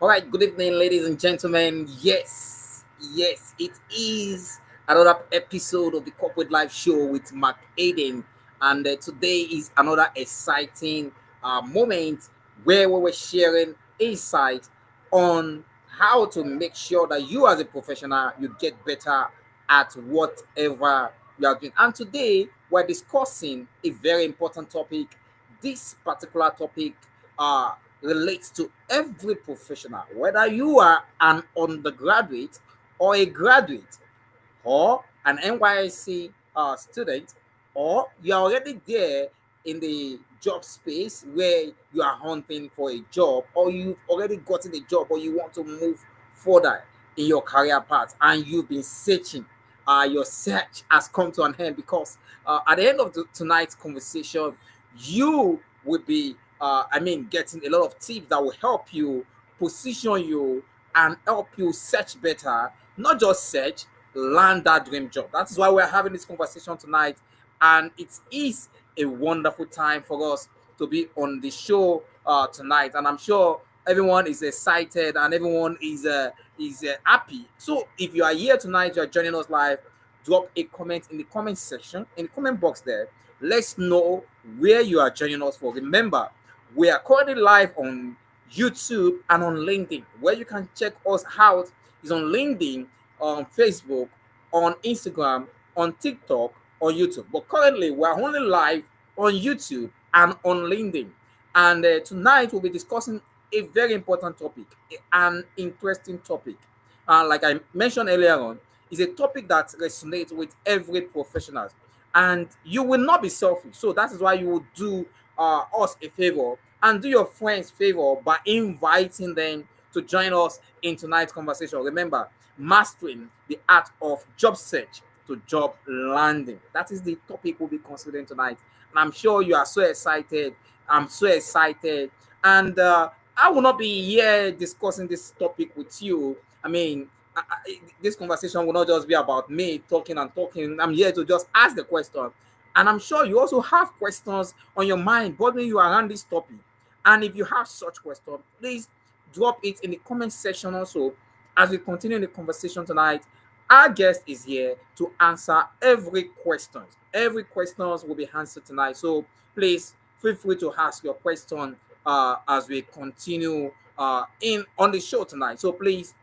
All right, good evening, ladies and gentlemen. Yes, it is another episode of the Corporate Life Show with McAden, and today is another exciting moment where we were sharing insight on how to make sure that you, as a professional, you get better at whatever you are doing. And today we're discussing a very important topic. This particular topic uh, relates to every professional, whether you are an undergraduate or a graduate or an NYSC student, or you're already there in the job space where you are hunting for a job, or you've already gotten a job, or you want to move further in your career path and you've been searching. Your search has come to an end because at the end of tonight's conversation, you will be, getting a lot of tips that will help you position you and help you search better, not just search, land that dream job. That is why we're having this conversation tonight, and it is a wonderful time for us to be on the show tonight. And I'm sure everyone is excited and everyone is happy. So if you are here tonight, you are joining us live. Drop a comment in the comment section, in the comment box there. Let's know where you are joining us for. Remember, we are currently live on YouTube and on LinkedIn. Where you can check us out is on LinkedIn, on Facebook, on Instagram, on TikTok, on YouTube. But currently, we are only live on YouTube and on LinkedIn. And tonight, we'll be discussing a very important topic, an interesting topic. Like I mentioned earlier on, is a topic that resonates with every professional. And you will not be selfish. So that is why you will do us a favor and do your friends favor by inviting them to join us in tonight's conversation. Remember, mastering the art of job search to job landing. That is the topic we'll be considering tonight. And I'm sure you are so excited. I'm so excited. And I will not be here discussing this topic with you. This conversation will not just be about me talking and talking. I'm here to just ask the question. And I'm sure you also have questions on your mind bothering you around this topic. And if you have such questions, please drop it in the comment section also. As we continue the conversation tonight, our guest is here to answer every question. Every questions will be answered tonight. So please feel free to ask your question as we continue in on the show tonight. So please,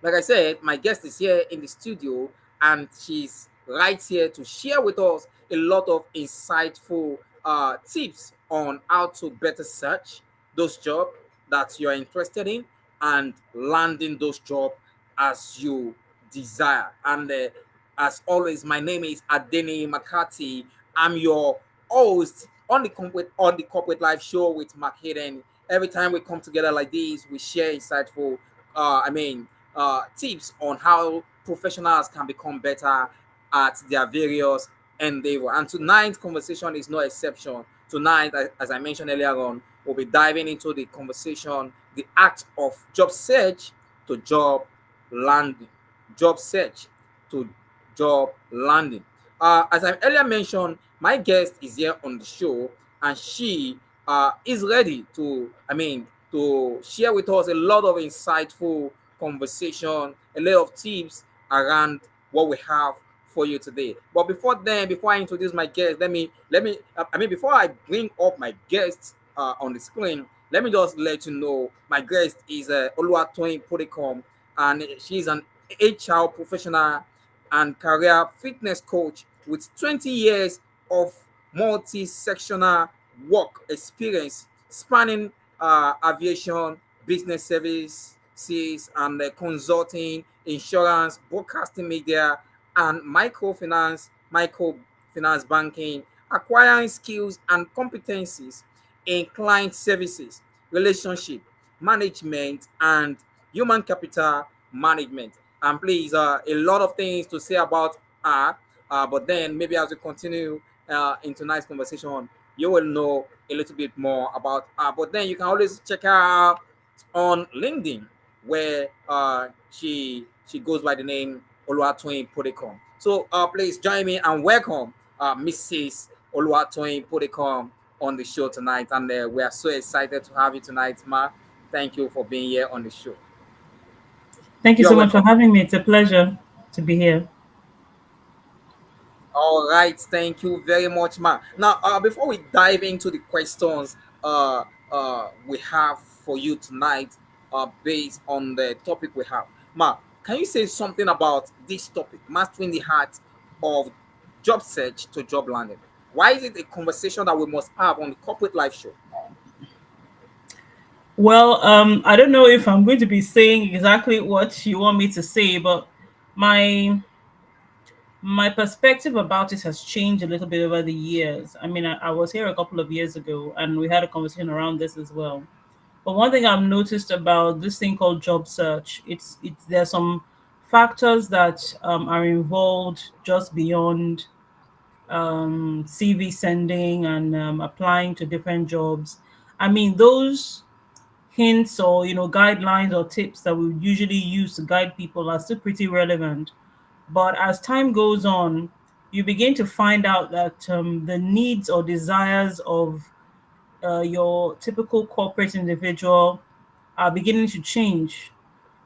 like I said, my guest is here in the studio and she's right here to share with us a lot of insightful tips on how to better search those jobs that you're interested in and landing those jobs as you desire. And as always, my name is Adeni Makati. I'm your host on the corporate life show with McAden. Every time we come together like this, we share insightful tips on how professionals can become better at their various endeavor. And tonight's conversation is no exception. Tonight, as I mentioned earlier on, we'll be diving into the conversation, the act of job search to job landing. Job search to job landing. As I earlier mentioned, my guest is here on the show, and she is ready to share with us a lot of insightful conversation, a lot of tips around what we have for you today. But before I introduce my guest, before I bring up my guest on the screen, let me just let you know my guest is Oluwatoyin Puddicombe, and she's an HR professional and career fitness coach with 20 years of multi-sectional work experience spanning aviation, business services, and consulting, insurance, broadcasting media, and microfinance banking, acquiring skills and competencies in client services, relationship management, and human capital management. And please, a lot of things to say about her, but then maybe as we continue in tonight's conversation, you will know a little bit more about her. But then you can always check her out on LinkedIn, where she goes by the name Oluwatoyin Puddicombe. So please join me and welcome Mrs. Oluwatoyin Puddicombe on the show tonight. And we are so excited to have you tonight, Ma. Thank you for being here on the show. Thank you You're so much for welcome. having me. It's a pleasure to be here. All right, thank you very much, ma. Now, before we dive into the questions we have for you tonight, based on the topic we have, ma, can you say something about this topic, mastering the heart of job search to job landing? Why is it a conversation that we must have on the corporate life show? Well, I don't know if I'm going to be saying exactly what you want me to say, but my my perspective about it has changed a little bit over the years. I mean, I was here a couple of years ago, and we had a conversation around this as well. But one thing I've noticed about this thing called job search, it's there's some factors that are involved just beyond CV sending and applying to different jobs. I mean, those hints or guidelines or tips that we usually use to guide people are still pretty relevant. But as time goes on, you begin to find out that the needs or desires of your typical corporate individual are beginning to change.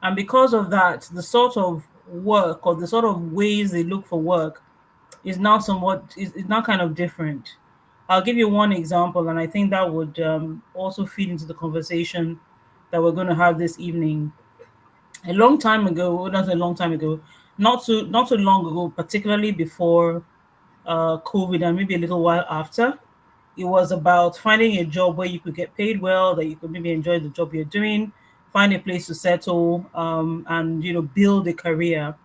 And because of that, the sort of work or the sort of ways they look for work is now kind of different. I'll give you one example, and I think that would also feed into the conversation that we're going to have this evening. A long time ago, well, not a long time ago, not too long ago, particularly before COVID and maybe a little while after, it was about finding a job where you could get paid well, that you could maybe enjoy the job you're doing, find a place to settle, and build a career.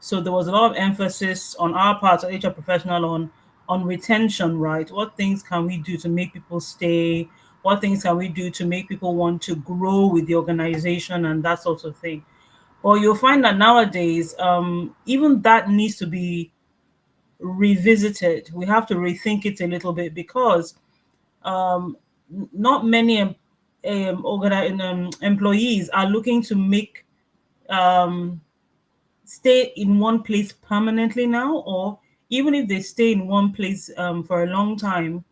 So there was a lot of emphasis on our part, as HR professional, on retention, right? What things can we do to make people stay? What things can we do to make people want to grow with the organization and that sort of thing? But you'll find that nowadays, even that needs to be revisited. We have to rethink it a little bit because not many employees are looking to make um, stay in one place permanently now, or even if they stay in one place for a long time,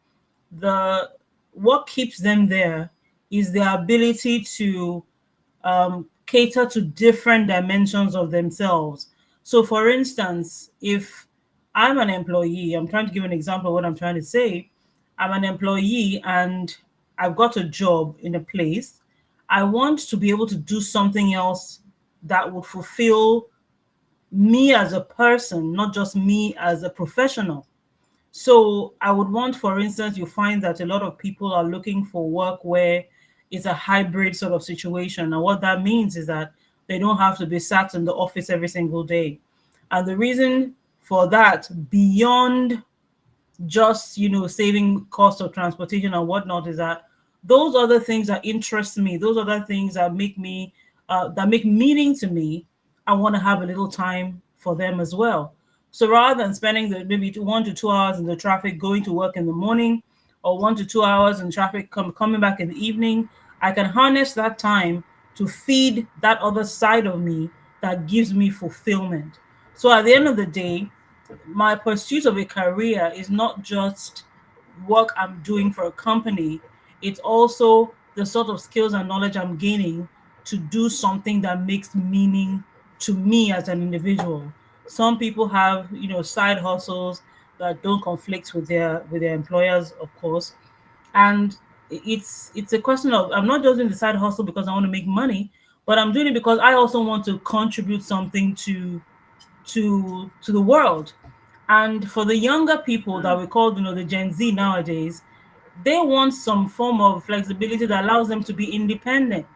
the what keeps them there is their ability to cater to different dimensions of themselves. So, for instance, if I'm an employee, I'm trying to give an example of what I'm trying to say. I'm an employee and I've got a job in a place. I want to be able to do something else that would fulfill me as a person, not just me as a professional. So I would want, for instance, you find that a lot of people are looking for work where it's a hybrid sort of situation. And what that means is that they don't have to be sat in the office every single day. And the reason for that, beyond just saving cost of transportation and whatnot, is that those other things that interest me, those other things that make meaning to me, I want to have a little time for them as well. So rather than spending the maybe 1 to 2 hours in the traffic going to work in the morning, or 1 to 2 hours in traffic coming back in the evening, I can harness that time to feed that other side of me that gives me fulfillment. So at the end of the day, my pursuit of a career is not just work I'm doing for a company, it's also the sort of skills and knowledge I'm gaining to do something that makes meaning to me as an individual. Some people have, side hustles that don't conflict with their employers, of course. And it's a question of, I'm not just doing the side hustle because I want to make money, but I'm doing it because I also want to contribute something to the world. And for the younger people that we call, the Gen Z nowadays, they want some form of flexibility that allows them to be independent.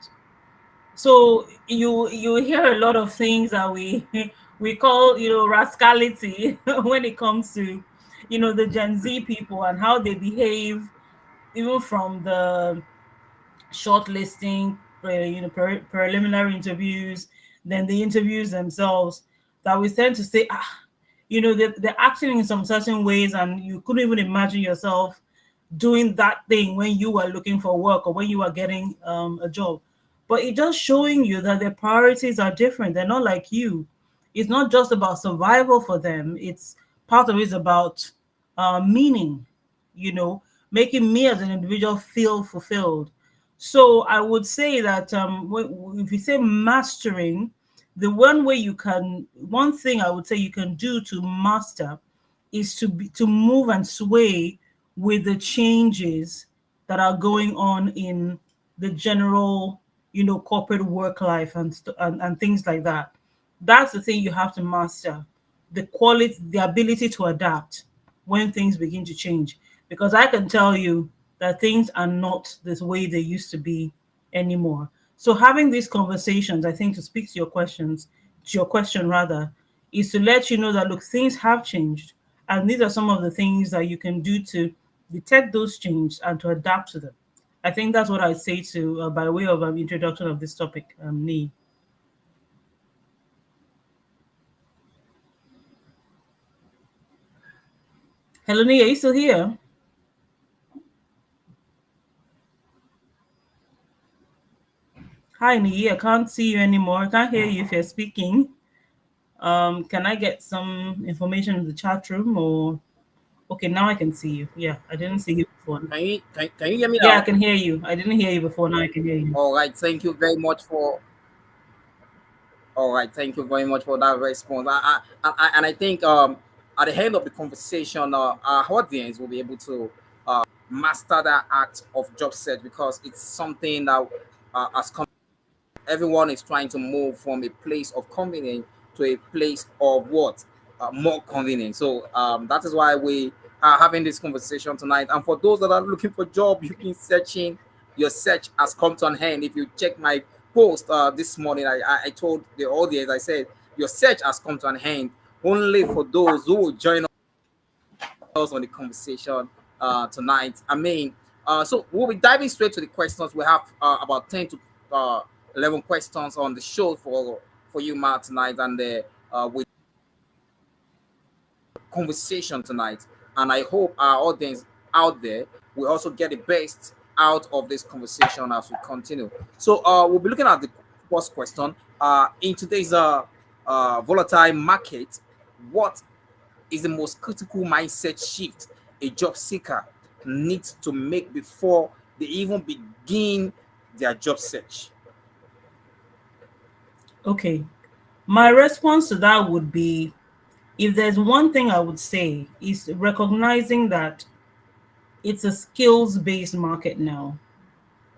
So you hear a lot of things that we we call, rascality when it comes to, the Gen Z people and how they behave, even from the shortlisting, preliminary interviews, then the interviews themselves, that we tend to say, they're acting in some certain ways, and you couldn't even imagine yourself doing that thing when you were looking for work or when you were getting a job. But it's just showing you that their priorities are different. They're not like you. It's not just about survival for them. It's part of it is about meaning, you know, making me as an individual feel fulfilled. So I would say that if you say mastering, the one way you can, one thing I would say you can do to master is to move and sway with the changes that are going on in the general, corporate work life and things like that. That's the thing you have to master, the quality, the ability to adapt when things begin to change. Because I can tell you that things are not the way they used to be anymore. So having these conversations, I think, to speak to your question rather, is to let you know that look, things have changed, and these are some of the things that you can do to detect those changes and to adapt to them. I think that's what I'd say to by way of an introduction of this topic, Nee. Hello, Nee, are you still here? Hi, Nee, I can't see you anymore. I can't hear you if you're speaking. Can I get some information in the chat room or okay, now I can see you. Yeah, I didn't see you before. Can you hear me Yeah, I now? can hear you. I didn't hear you before. Now I can hear you. All right, thank you very much for. All right, thank you very much for that response. And I think at the end of the conversation, our audience will be able to master that act of job search because it's something that has come. Everyone is trying to move from a place of convenience to a place of what more convenient. So that is why we are having this conversation tonight. And for those that are looking for job, you've been searching, your search has come to an end. If you check my post this morning, I told the audience, I said your search has come to an end only for those who will join us on the conversation tonight. I mean, so we'll be diving straight to the questions. We have about 10 to uh, 11 questions on the show for you, Matt, tonight, and with conversation tonight. And I hope our audience out there will also get the best out of this conversation as we continue. So we'll be looking at the first question. In today's volatile market, what is the most critical mindset shift a job seeker needs to make before they even begin their job search? Okay. My response to that would be if there's one thing I would say is recognizing that it's a skills based market now,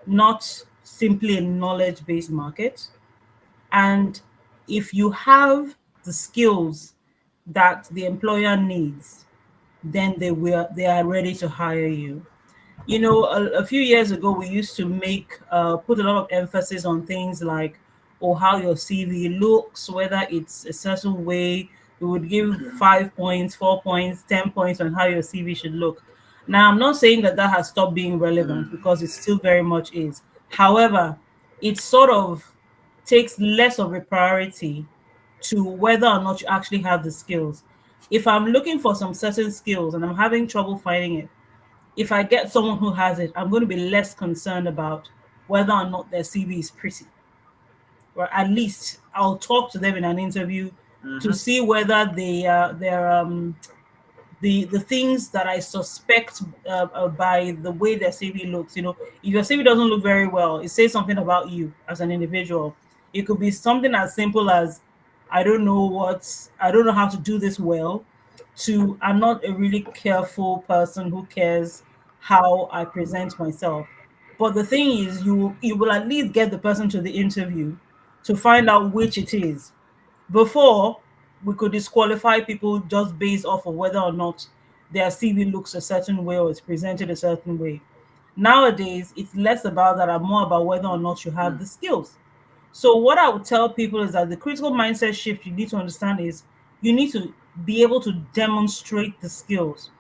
not simply a knowledge based market. And if you have the skills that the employer needs, then they are ready to hire you. A few years ago, we used to put a lot of emphasis on things like, or how your CV looks, whether it's a certain way. We would give 5 points, 4 points, 10 points on how your CV should look. Now, I'm not saying that that has stopped being relevant because it still very much is. However, it sort of takes less of a priority to whether or not you actually have the skills. If I'm looking for some certain skills and I'm having trouble finding it, if I get someone who has it, I'm going to be less concerned about whether or not their CV is pretty. Or at least I'll talk to them in an interview to Mm-hmm. see whether the things that I suspect by the way their CV looks. If your CV doesn't look very well, it says something about you as an individual. It could be something as simple as I don't know how to do this well. To I'm not a really careful person who cares how I present myself. But the thing is, you will at least get the person to the interview to find out which it is. Before, we could disqualify people just based off of whether or not their CV looks a certain way or is presented a certain way. Nowadays, it's less about that and more about whether or not you have the skills. So, what I would tell people is that the critical mindset shift you need to understand is you need to be able to demonstrate the skills.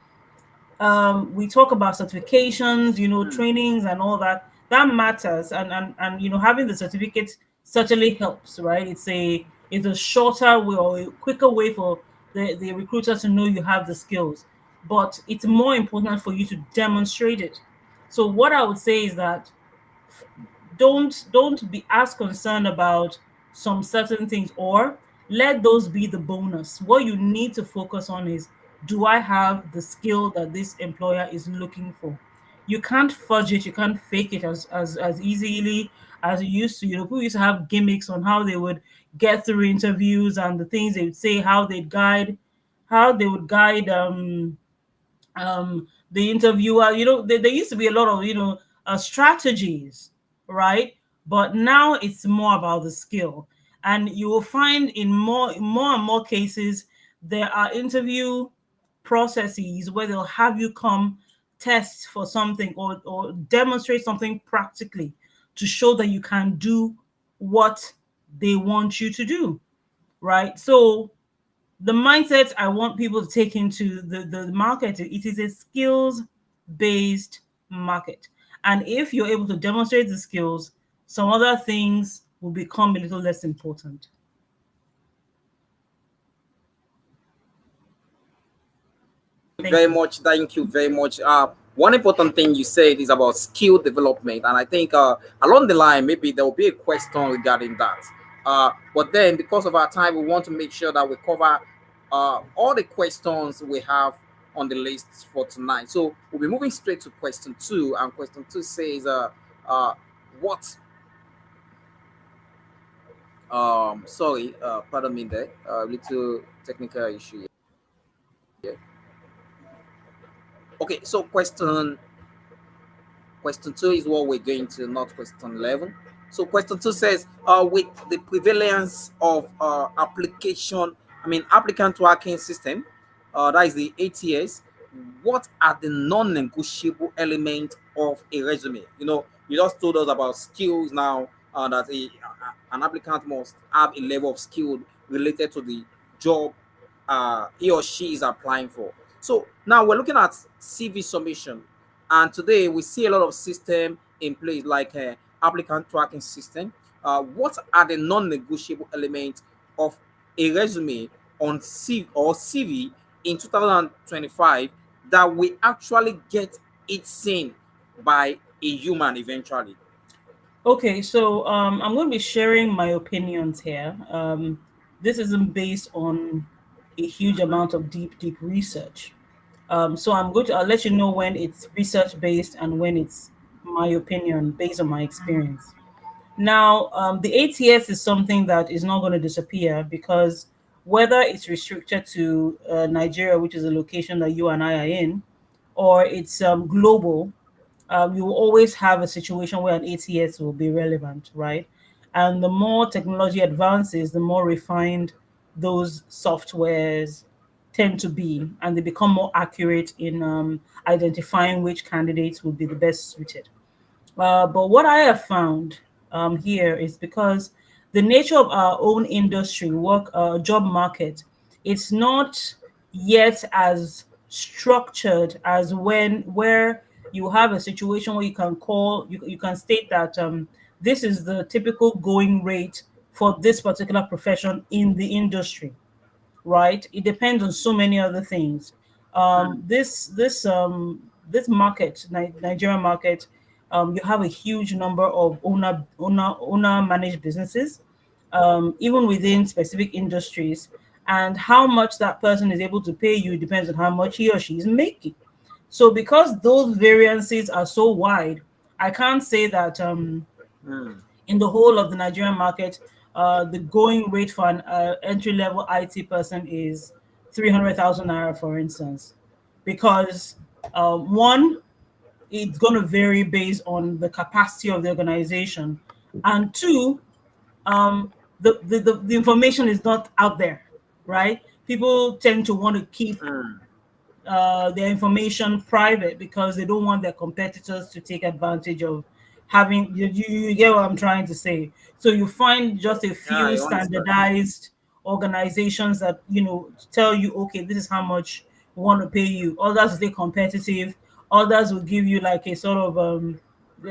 We talk about certifications, trainings and all that. That matters, and having the certificate certainly helps, right? It's a shorter way or a quicker way for the recruiter to know you have the skills, but it's more important for you to demonstrate it. So what I would say is that don't be as concerned about some certain things, or let those be the bonus. What you need to focus on is, do I have the skill that this employer is looking for? You can't fudge it, you can't fake it as easily as you used to. You know, people used to have gimmicks on how they would get through interviews and the things they would say, how they would guide the interviewer. You know, there used to be a lot of, strategies, right? But now it's more about the skill, and you will find in more and more cases there are interview processes where they'll have you come test for something, or demonstrate something practically to show that you can do what they want you to do, right? So the mindset I want people to take into the market, it is a skills based market. And if you're able to demonstrate the skills, some other things will become a little less important. Thank Very you. much. Thank you very much. One important thing you said is about skill development, and I think along the line maybe there will be a question regarding that. But then, because of our time, we want to make sure that we cover all the questions we have on the list for tonight. So we'll be moving straight to question two, and question two says, "What?" Sorry, pardon me there. Little technical issue here. Okay, so question two is what we're going to, not question 11. So question two says, with the prevalence of applicant tracking system, that is the ATS, what are the non-negotiable elements of a resume? You know, you just told us about skills now, that an applicant must have a level of skill related to the job he or she is applying for. So now we're looking at CV submission, and today we see a lot of system in place like applicant tracking system. What are the non-negotiable elements of a resume on CV in 2025 that we actually get it seen by a human eventually? Okay, so I'm going to be sharing my opinions here. This isn't based on a huge amount of deep research. So I'll let you know when it's research based and when it's my opinion based on my experience. Now, the ATS is something that is not going to disappear, because whether it's restricted to Nigeria, which is a location that you and I are in, or it's global, you will always have a situation where an ATS will be relevant, right? And the more technology advances, the more refined those softwares tend to be, and they become more accurate in identifying which candidates would be the best suited. But what I have found here is, because the nature of our own industry, job market, it's not yet as structured as where you have a situation where you can state that this is the typical going rate for this particular profession in the industry, right? It depends on so many other things. This market, Nigerian market, you have a huge number of owner managed businesses, even within specific industries, and how much that person is able to pay you depends on how much he or she is making. So because those variances are so wide, I can't say that Mm. in the whole of the Nigerian market, the going rate for an entry level IT person is 300,000 naira, for instance, because one, it's going to vary based on the capacity of the organization, and two, the information is not out there, right? People tend to want to keep Mm. their information private because they don't want their competitors to take advantage of having you get what I'm trying to say. So you find just a Yeah, few I understand. standardized organizations that tell you, okay, this is how much we want to pay you. Others will stay competitive. Others will give you like a sort of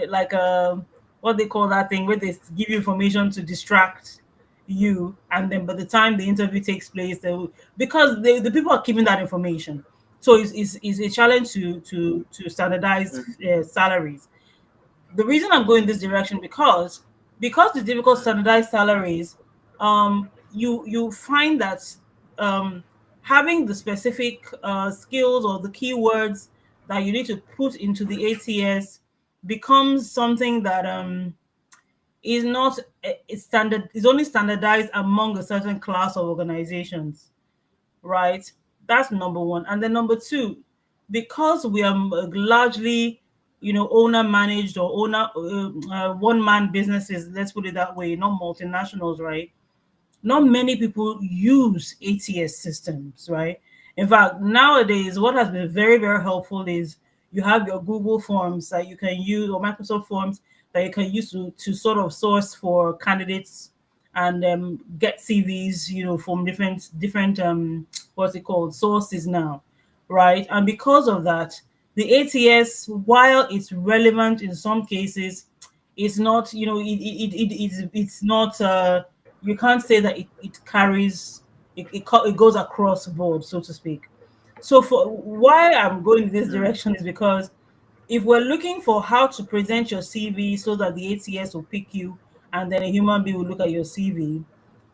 like a, what they call that thing, where they give you information to distract you, and then by the time the interview takes place, because the people are keeping that information. So it's a challenge to standardize salaries. The reason I'm going this direction, because the difficult standardized salaries, you find that um having the specific skills or the keywords that you need to put into the ATS becomes something that is not is only standardized among a certain class of organizations, right? That's number one. And then number two, because we are largely, owner managed or owner one man businesses, let's put it that way, not multinationals, right? Not many people use ATS systems, right? In fact, nowadays, what has been very, very helpful is you have your Google Forms that you can use, or Microsoft Forms that you can use to sort of source for candidates and get CVs, from different what's it called, sources now, right? And because of that, the ATS, while it's relevant in some cases, it's not, it's not you can't say that it carries it goes across board, so to speak. So for why I'm going in this Mm. direction is because if we're looking for how to present your CV so that the ATS will pick you and then a human being will look at your CV,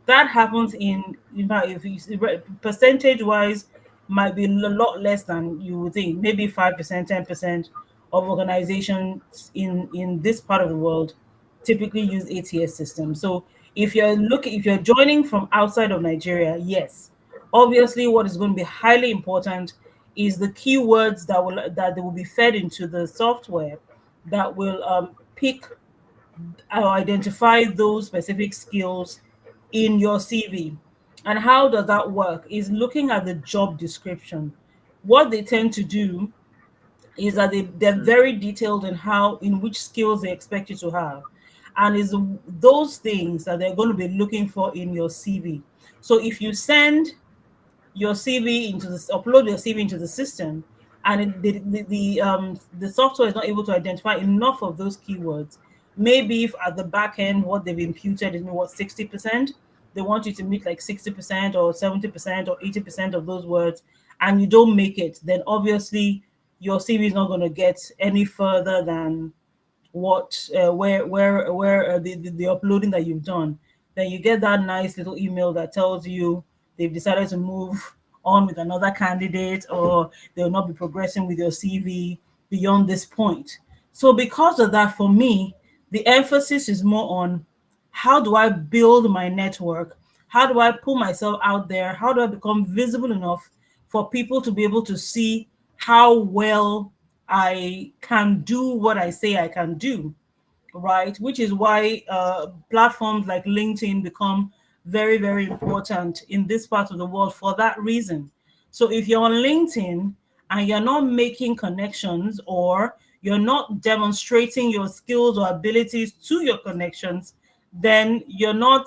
that happens in fact, if you percentage wise, might be a lot less than you would think. Maybe 5%, 10% of organizations in this part of the world typically use ATS systems. So if you're joining from outside of Nigeria, yes, obviously what is going to be highly important is the keywords that they will be fed into the software that will pick or identify those specific skills in your CV. And how does that work? Is looking at the job description. What they tend to do is that they're Mm. very detailed in in which skills they expect you to have. And is those things that they're going to be looking for in your CV. So if you send your CV into this, upload your CV into the system, and the software is not able to identify enough of those keywords. Maybe if at the back end what they've imputed is maybe what 60%, they want you to meet like 60% or 70% or 80% of those words, and you don't make it, then obviously your CV is not going to get any further than what where the uploading that you've done. Then you get that nice little email that tells you they've decided to move on with another candidate, or they'll not be progressing with your CV beyond this point. So because of that, for me, the emphasis is more on how do I build my network, how do I pull myself out there, how do I become visible enough for people to be able to see how well I can do what I say I can do, right? Which is why platforms like LinkedIn become very, very important in this part of the world for that reason. So if you're on LinkedIn and you're not making connections, or you're not demonstrating your skills or abilities to your connections, then you're not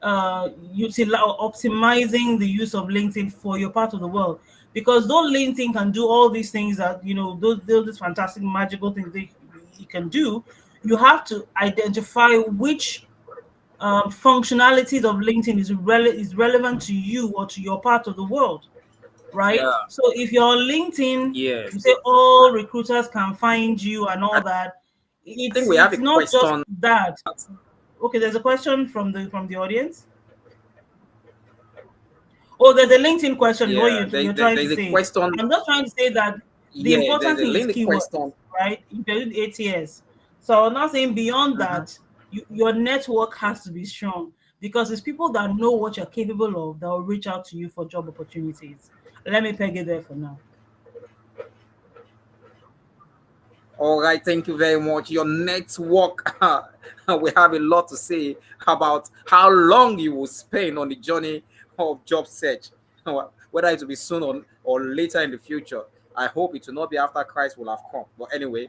optimizing the use of LinkedIn for your part of the world. Because though LinkedIn can do all these things that those fantastic magical things that you can do, you have to identify which functionalities of LinkedIn is relevant to you or to your part of the world, right? Yeah. So if you're on LinkedIn, Yes. you say all recruiters can find you and I all that. think It's we have it's a not just question. that. Okay, there's a question from the audience. Oh, there's a LinkedIn question. What Yeah. you're trying to There's a say? question. I'm just trying to say that the Yeah. important There's a thing is link keywords, question. right? If you're doing ATS, so I'm not saying beyond Mhm. that, your network has to be strong, because it's people that know what you're capable of that will reach out to you for job opportunities. Let me peg it there for now. All right, thank you very much. Your network, we have a lot to say about how long you will spend on the journey of job search, whether it will be soon or later in the future. I hope it will not be after Christ will have come. But anyway,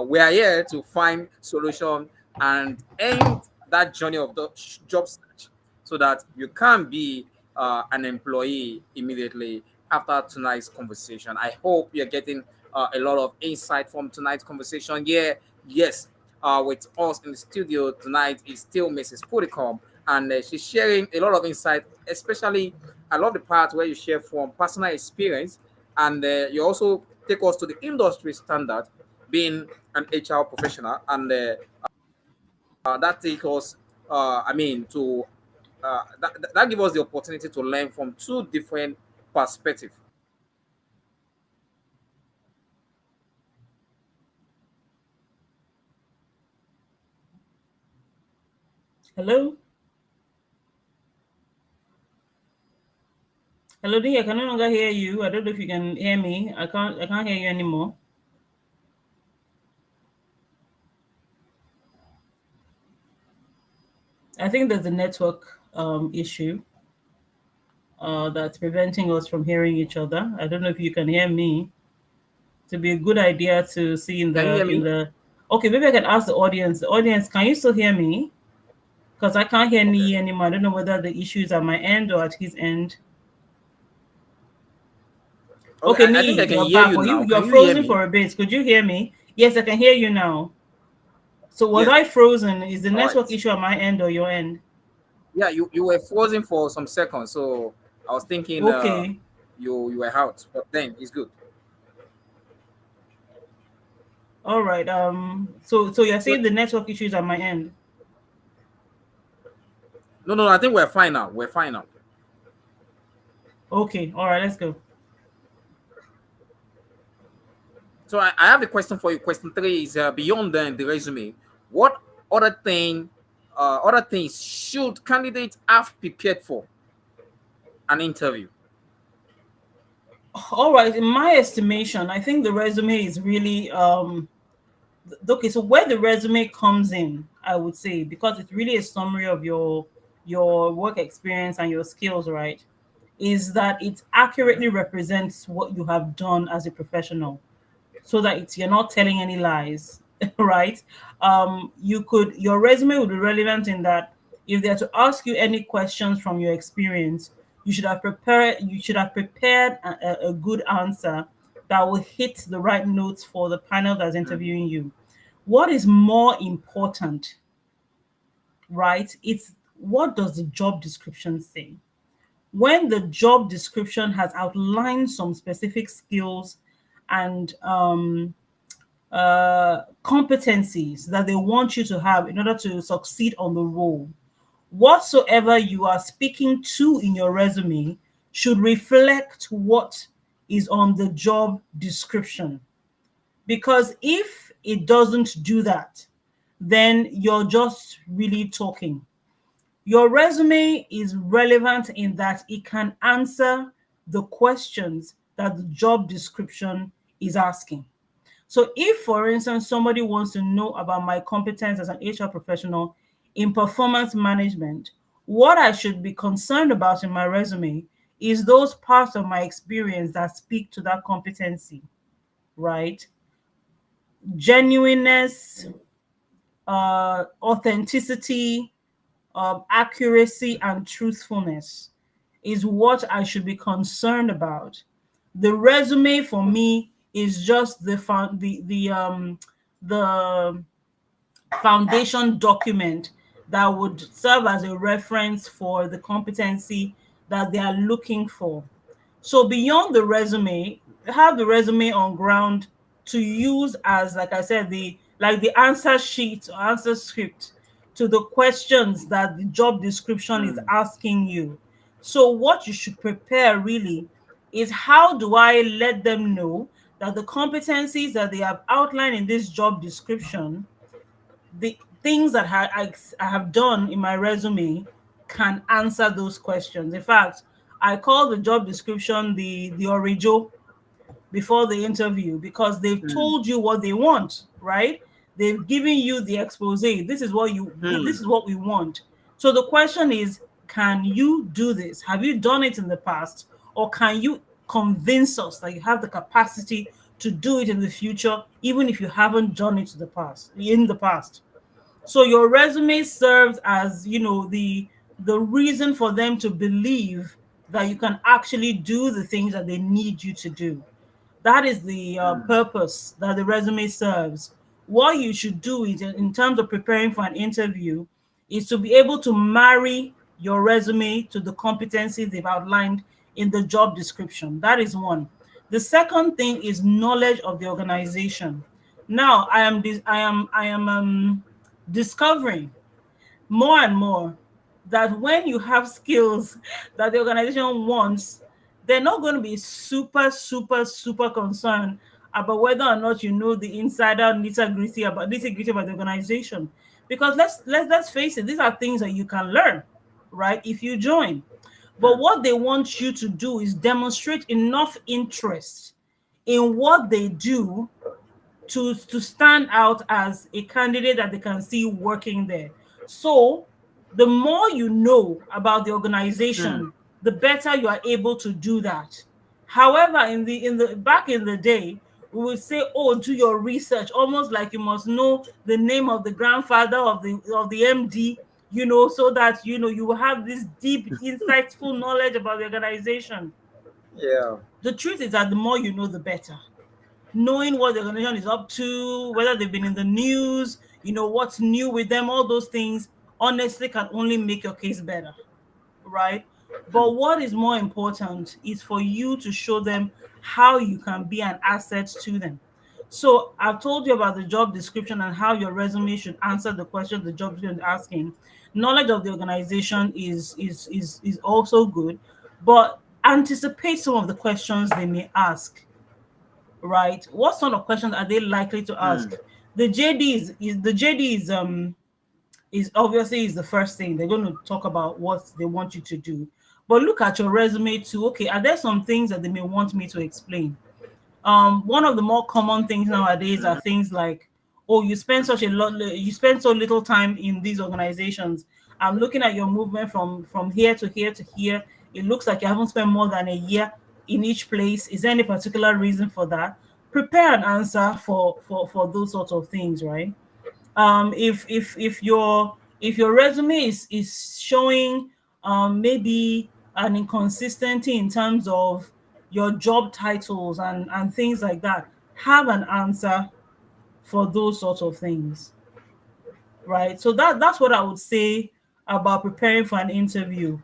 we are here to find solution and end that journey of the job search so that you can be an employee immediately after tonight's conversation. I hope you're getting a lot of insight from tonight's conversation. Yeah, yes. With us in the studio tonight is still Mrs. Puddicombe, and she's sharing a lot of insight. Especially, I love the part where you share from personal experience, and you also take us to the industry standard, being an HR professional, and that take us, I mean, to that give us the opportunity to learn from two different perspectives. Hello? Hello, D. I can no longer hear you. I don't know if you can hear me. I can't hear you anymore. I think there's a network issue that's preventing us from hearing each other. I don't know if you can hear me. To be a good idea to see in Can you the hear in me? the. Okay, maybe I can ask the audience. The audience, can you still hear me? Because I can't hear Okay. Nii anymore. I don't know whether the issue is at my end or at his end. Okay, Okay, I think I Nii, can you're hear back. you Were now. you Can you're you hear frozen me? for a bit? Could you hear me? Yes, I can hear you now. So was Yes. I frozen? Is the All network right. issue at my end or your end? Yeah, you were frozen for some seconds, so I was thinking Okay. you were out, but then it's good. All right. So you're So saying the network issues at my end. no, no, I think we're fine now. We're fine now. Okay. All right. Let's go. So I have a question for you. Question three is beyond the resume. What other thing, other things should candidates have prepared for an interview? All right. In my estimation, I think the resume is really okay. So where the resume comes in, I would say, because it's really a summary of your work experience and your skills, right? Is that it accurately represents what you have done as a professional, so that it's you're not telling any lies, right? You could your resume would be relevant in that if they're to ask you any questions from your experience, you should have prepared a good answer that will hit the right notes for the panel that's Mm, interviewing you. What is more important, right? It's what does the job description say? When the job description has outlined some specific skills and competencies that they want you to have in order to succeed on the role, whatsoever you are speaking to in your resume should reflect what is on the job description. Because if it doesn't do that, then you're just really talking. Your resume is relevant in that it can answer the questions that the job description is asking. So, if, for instance, somebody wants to know about my competence as an HR professional in performance management, what I should be concerned about in my resume is those parts of my experience that speak to that competency, right? Genuineness, authenticity, accuracy, and truthfulness is what I should be concerned about. The resume for me is just the foundation document that would serve as a reference for the competency that they are looking for. So beyond the resume, have the resume on ground to use as, like I said, the answer sheet or answer script to the questions that the job description is mm, asking you. So what you should prepare really is, how do I let them know that the competencies that they have outlined in this job description, the things that I have done in my resume, can answer those questions. In fact, I call the job description the orijo before the interview, because they've mm, told you what they want, right? They've given you the expose. This mm, is what we want. So the question is, can you do this? Have you done it in the past? Or can you convince us that you have the capacity to do it in the future, even if you haven't done it in the past? So your resume serves as, the reason for them to believe that you can actually do the things that they need you to do. That is the mm, purpose that the resume serves. What you should do is, in terms of preparing for an interview, is to be able to marry your resume to the competencies they've outlined in the job description. That is one. The second thing is knowledge of the organization. Now, I am discovering more and more that when you have skills that the organization wants, they're not going to be super, super, super concerned about whether or not you know the insider nitty gritty about the organization. Because let's face it, these are things that you can learn, right? If you join. But mm, what they want you to do is demonstrate enough interest in what they do to stand out as a candidate that they can see working there. So the more you know about the mm, organization, the better you are able to do that. However, in the back in the day, we would say, "Oh, do your research," almost like you must know the name of the grandfather of the MD, so that you will have this deep, insightful knowledge about the organization. yeah. The truth is that the more you know, the better. Knowing what the organization is up to, whether they've been in the news, what's new with them, all those things honestly can only make your case better, right? Mm, But what is more important is for you to show them how you can be an asset to them. So I've told you about the job description and how your resume should answer the question the job description is asking. Knowledge of the organization is also good, but anticipate some of the questions they may ask, right? What sort of questions are they likely to mm, ask? The JD is obviously is the first thing they're going to talk about what they want you to do. But look at your resume too. Okay, are there some things that they may want me to explain? One of the more common things nowadays are mm, things like, oh, you spend so little time in these organizations. I'm looking at your movement from here to here to here. It looks like you haven't spent more than a year in each place. Is there any particular reason for that? Prepare an answer for those sorts of things, right? If your resume is showing maybe an inconsistency in terms of your job titles and things like that, have an answer for those sorts of things, right? So that's what I would say about preparing for an interview.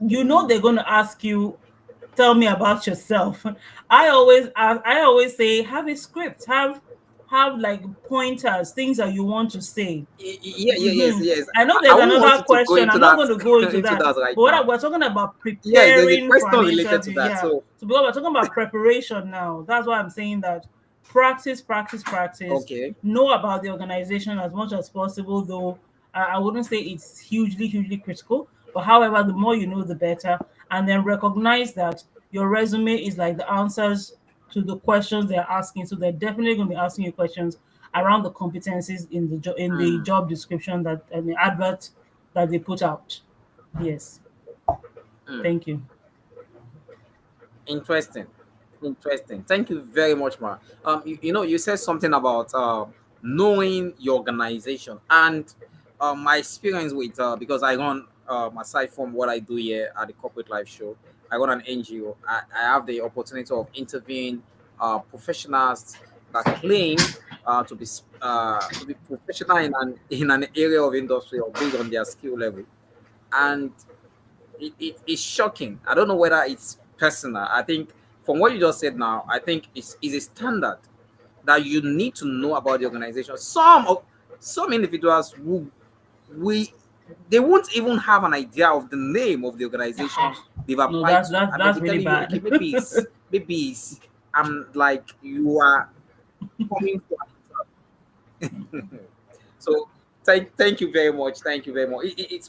They're going to ask you, tell me about yourself. I always say, have a script, have like pointers, things that you want to say. Yeah, yeah, yes, yes. I know I there's won't want another you to go question. into I'm not that going to go into into that. that right But now. we're talking about Yeah, there's a preparing for question an related to interview. that. Yeah. So, So because we're talking about preparation now, that's why I'm saying that practice, practice, practice. okay. Know about the organization as much as possible, though I wouldn't say it's hugely, hugely critical. But however, the more you know, the better. And then recognize that your resume is like the answers to the questions they're asking. So they're definitely going to be asking you questions around the competencies in the Mm, job description that and the advert that they put out. Yes. mm. Thank you. Interesting. Interesting. Thank you very much, Ma. You said something about knowing your organization and my experience with because I run aside from what I do here at the Corporate Life Show, I run an NGO. I have the opportunity of interviewing professionals that claim to be professional in an area of industry or based on their skill level, and it's shocking. I don't know whether it's personal. I think from what you just said now, I think it's a standard that you need to know about the organization. Some individuals who we they won't even have an idea of the name of the organization Ah, they've no, applied that's to, that's and they'll that's be really telling you, okay, bad. maybe it's I'm like you are coming for. So thank you very much. Thank you very much. It's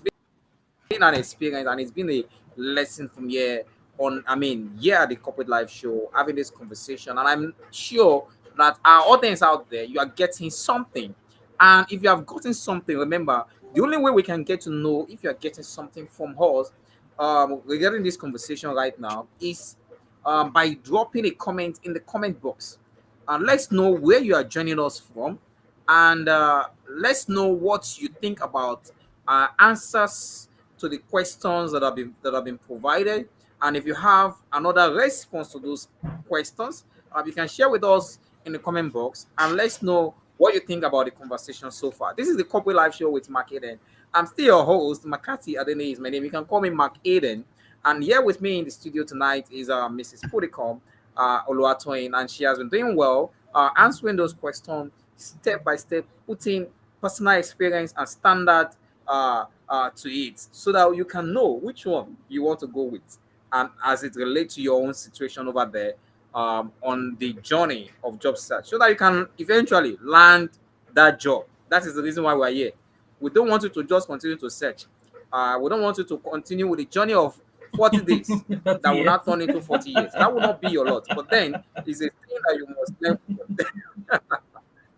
been an experience and it's been a lesson from here on. I mean, yeah, the Corporate Life Show, having this conversation, and I'm sure that our audience out there, you are getting something. And if you have gotten something, remember the only way we can get to know if you are getting something from us regarding this conversation right now is by dropping a comment in the comment box. And let's know where you are joining us from, and let's know what you think about answers to the questions that have been provided. And if you have another response to those questions, you can share with us in the comment box and let's know what you think about the conversation so far. This is the Corporate Live Show with McAden. I'm still your host, Makati Adene is my name. You can call me McAden. And here with me in the studio tonight is Mrs. Puddicombe, Oluwatoyin, and she has been doing well answering those questions step by step, putting personal experience and standard to it so that you can know which one you want to go with and as it relates to your own situation over there on the journey of job search so that you can eventually land that job. That is the reason why we are here. We don't want you to just continue to search. We don't want you to continue with the journey of 40 days But that will yes. not turn into 40 years. That will not be your lot. But then it's a thing that you must learn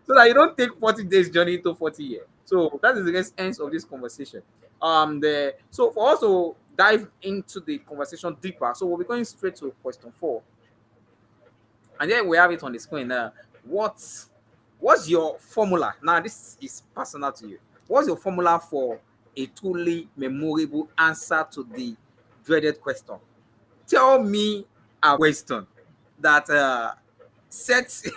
so that you don't take 40 days journey into 40 years. So that is the essence of this conversation. So for us to dive into the conversation deeper, so we'll be going straight to question 4, and then we have it on the screen now. What's your formula? Now this is personal to you. What's your formula for a truly memorable answer to the dreaded question? Tell me a question that sets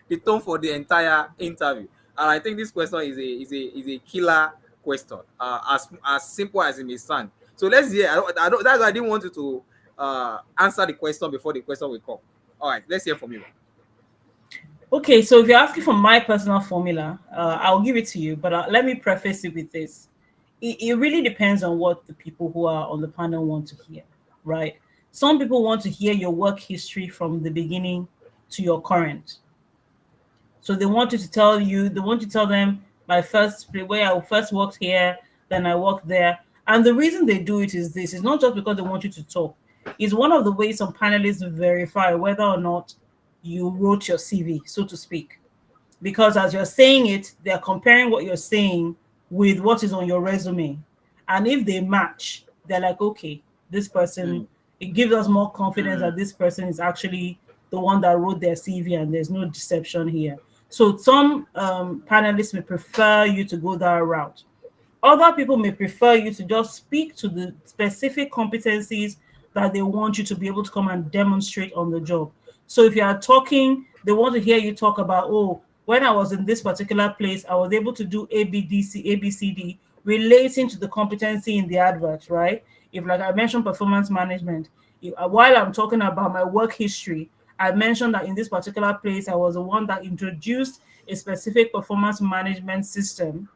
the tone for the entire interview. And I think this question is a killer question, as simple as it may sound. So let's hear. I don't. That's why I didn't want you to answer the question before the question will come. All right, let's hear from you. Okay, so if you're asking for my personal formula, I'll give it to you. But let me preface it with this: it really depends on what the people who are on the panel want to hear, right? Some people want to hear your work history from the beginning to your current. So they want you to tell them my first where I first worked here, then I worked there. And the reason they do it is this: it's not just because they want you to talk. It's one of the ways some panelists verify whether or not you wrote your CV, so to speak, because as you're saying it, they're comparing what you're saying with what is on your resume. And if they match, they're like, okay, this person, Mm, it gives us more confidence mm, that this person is actually the one that wrote their CV and there's no deception here. So some panelists may prefer you to go that route. Other people may prefer you to just speak to the specific competencies that they want you to be able to come and demonstrate on the job. So if you are talking, they want to hear you talk about, oh, when I was in this particular place, I was able to do ABCD relating to the competency in the advert, right? If, like I mentioned, performance management, while I'm talking about my work history, I mentioned that in this particular place, I was the one that introduced a specific performance management system,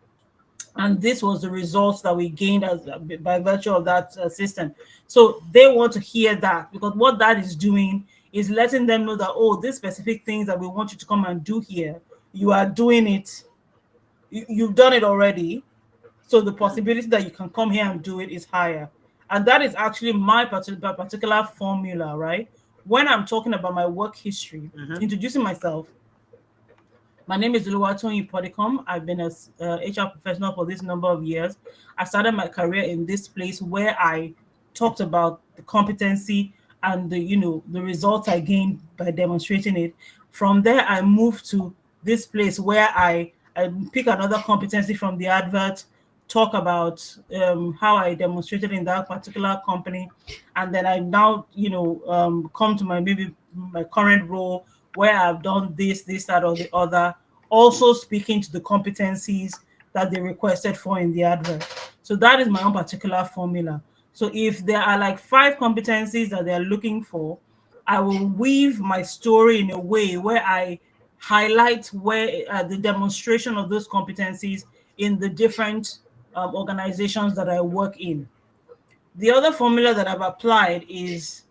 and this was the results that we gained as by virtue of that system. So they want to hear that, because what that is doing is letting them know that, oh, these specific things that we want you to come and do here, you are doing it, you've done it already, so the mm, possibility that you can come here and do it is higher. And that is actually my particular formula, right? When I'm talking about my work history, mhm, introducing myself, my name is Oluwatoyin Puddicombe. I've been a HR professional for this number of years. I started my career in this place where I talked about the competency and the results I gained by demonstrating it. From there, I moved to this place where I pick another competency from the advert, talk about how I demonstrated in that particular company, and then I now come to maybe my current role where I've done this, that, or the other, also speaking to the competencies that they requested for in the advert. So that is my own particular formula. So if there are like 5 competencies that they're looking for, I will weave my story in a way where I highlight where the demonstration of those competencies in the different organizations that I work in. The other formula that I've applied is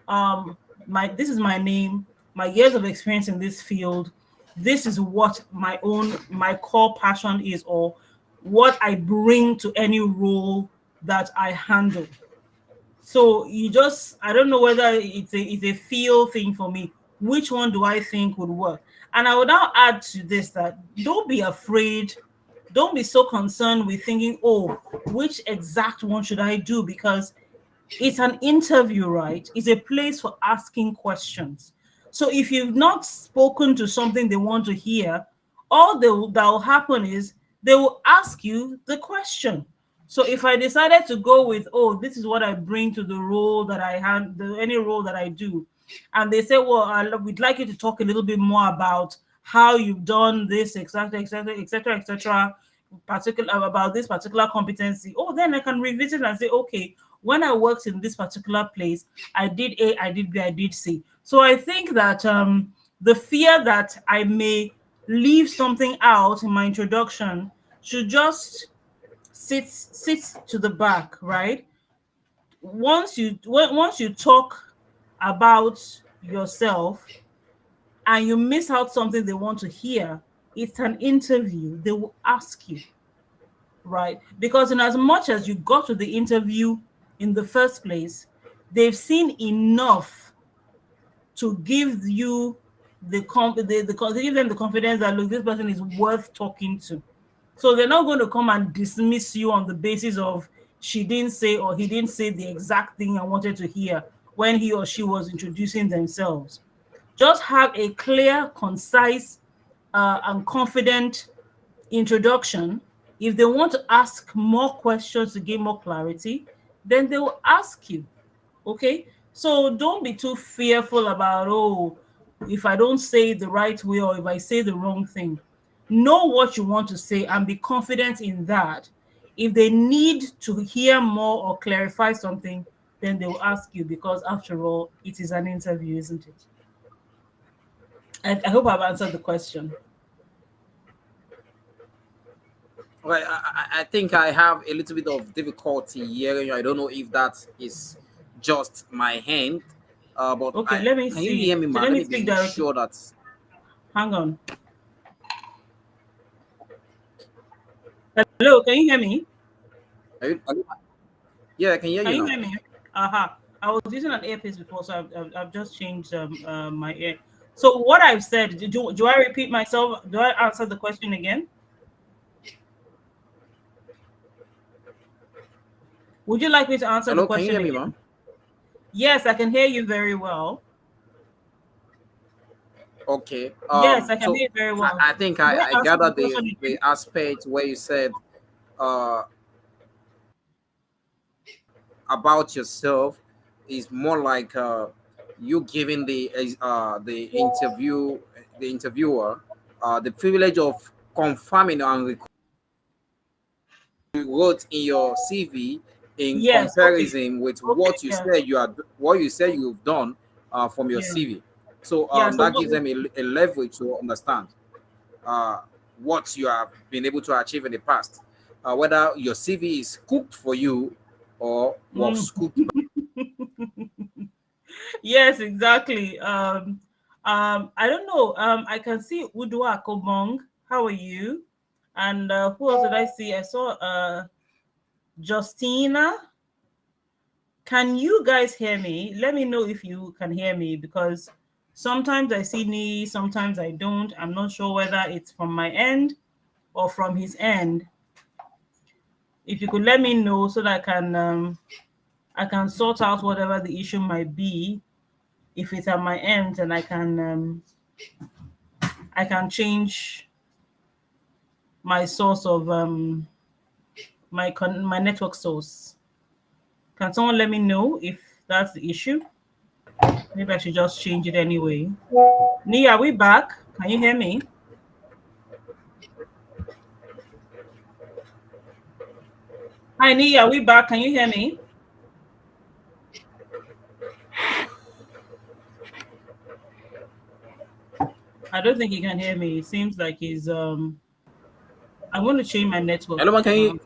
um my this is my name, my years of experience in this field. This is what my core passion is, or what I bring to any role that I handle. So I don't know whether it's a feel thing for me. Which one do I think would work? And I would now add to this that don't be afraid, don't be so concerned with thinking, oh, which exact one should I do? Because it's an interview, right? It's a place for asking questions. So if you've not spoken to something they want to hear, that will happen is they will ask you the question. So if I decided to go with, oh, this is what I bring to the role that I have, any role that I do, and they say, well, we'd like you to talk a little bit more about how you've done this, etc., etc., etc., etc., particular about this particular competency. Oh, then I can revisit and say, okay, when I worked in this particular place, I did A, I did B, I did C. So I think that the fear that I may leave something out in my introduction should just sit to the back, right? Once you talk about yourself and you miss out something they want to hear, it's an interview. They will ask you, right? Because in as much as you got to the interview in the first place, they've seen enough to give you they give them the confidence that look, this person is worth talking to. So they're not going to come and dismiss you on the basis of she didn't say or he didn't say the exact thing I wanted to hear when he or she was introducing themselves. Just have a clear, concise, and confident introduction. If they want to ask more questions to gain more clarity, then they will ask you. Okay, so don't be too fearful about, oh, if I don't say it the right way or if I say the wrong thing. Know what you want to say and be confident in that. If they need to hear more or clarify something, then they will ask you, because after all, it is an interview, isn't it? I hope I've answered the question. Well, I think I have a little bit of difficulty hearing you. I don't know if that is just my hand, but Okay, I let me can you see. hear me, So man? let Let me me speak be directly. sure that. Hang on. Hello, can you hear me? Are you, yeah, I can hear Can you you now. hear me? Aha. I was using an earpiece before, so I've just changed my ear. So what I've said, do I repeat myself? Do I answer the question again? Would you like me to answer the Hello, can you question hear me, man? again? Yes, I can hear you very well. Okay. Yes, I can hear So you very well. I think Should I I answer the gathered question the again? aspect where you said uh about yourself is more like you giving the interviewer the privilege of confirming and you wrote in your CV in Yes. Okay. comparison with Okay. what you Yeah. said what you said you've done from your Yeah. CV. So Yeah. So that what? gives them a leverage to understand uh, what you have been able to achieve in the past, whether your CV is cooked for you or Mm. was cooked. Yes, exactly. I don't know. I can see Udua Kobong. How are you? And who else did I see? I saw Justina. Can you guys hear me? Let me know if you can hear me, because sometimes I see Nee, sometimes I don't. I'm not sure whether it's from my end or from his end. If you could let me know so that I can sort out whatever the issue might be. If it's at my end, and I can change my source of my network source. Can someone let me know if that's the issue? Maybe I should just change it anyway. Nia, are we back? Can you hear me? Hi, Nia, are we back? Can you hear me? I don't think he can hear me. It seems like he's I'm going to change my network. Hello, man, can you?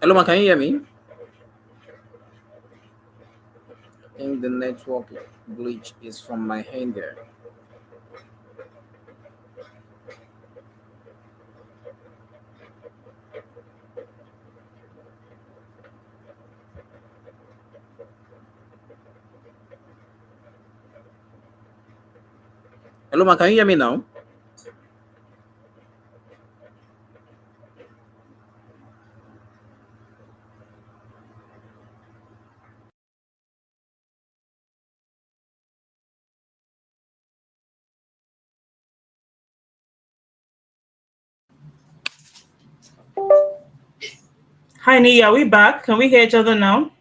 Hello, man, can you hear me? I think the network glitch is from my hand there. Hello, man, can you hear me now? Hi, Nia, are we back? Can we hear each other now?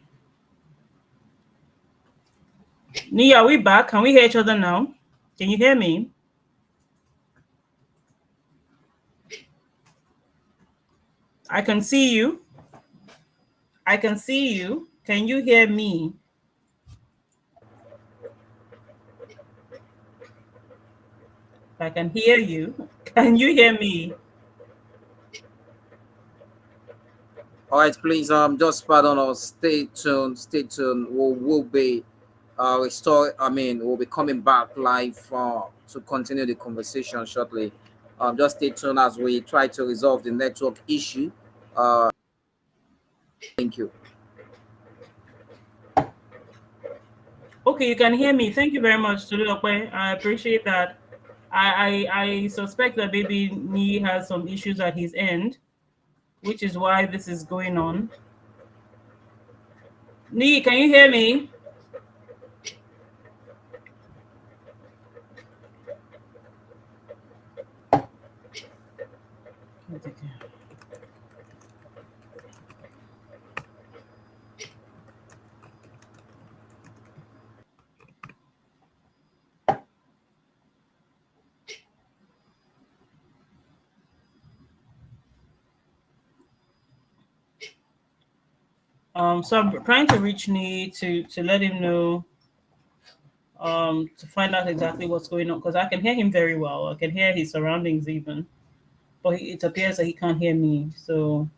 Nia, are we back? Can we hear each other now? Can you hear me? I can see you. I can see you. Can you hear me? I can hear you. Can you hear me? All right, please just pardon us. Stay tuned. Stay tuned. We'll be we'll be coming back live to continue the conversation shortly. Just stay tuned as we try to resolve the network issue. Uh, thank you. Okay, you can hear me. Thank you very much, Tolulope. I appreciate that. I suspect that maybe Nee has some issues at his end, which is why this is going on. Nee, can you hear me? So I'm trying to reach Nee to let him know, to find out exactly what's going on, because I can hear him very well. I can hear his surroundings even, but it appears that he can't hear me. So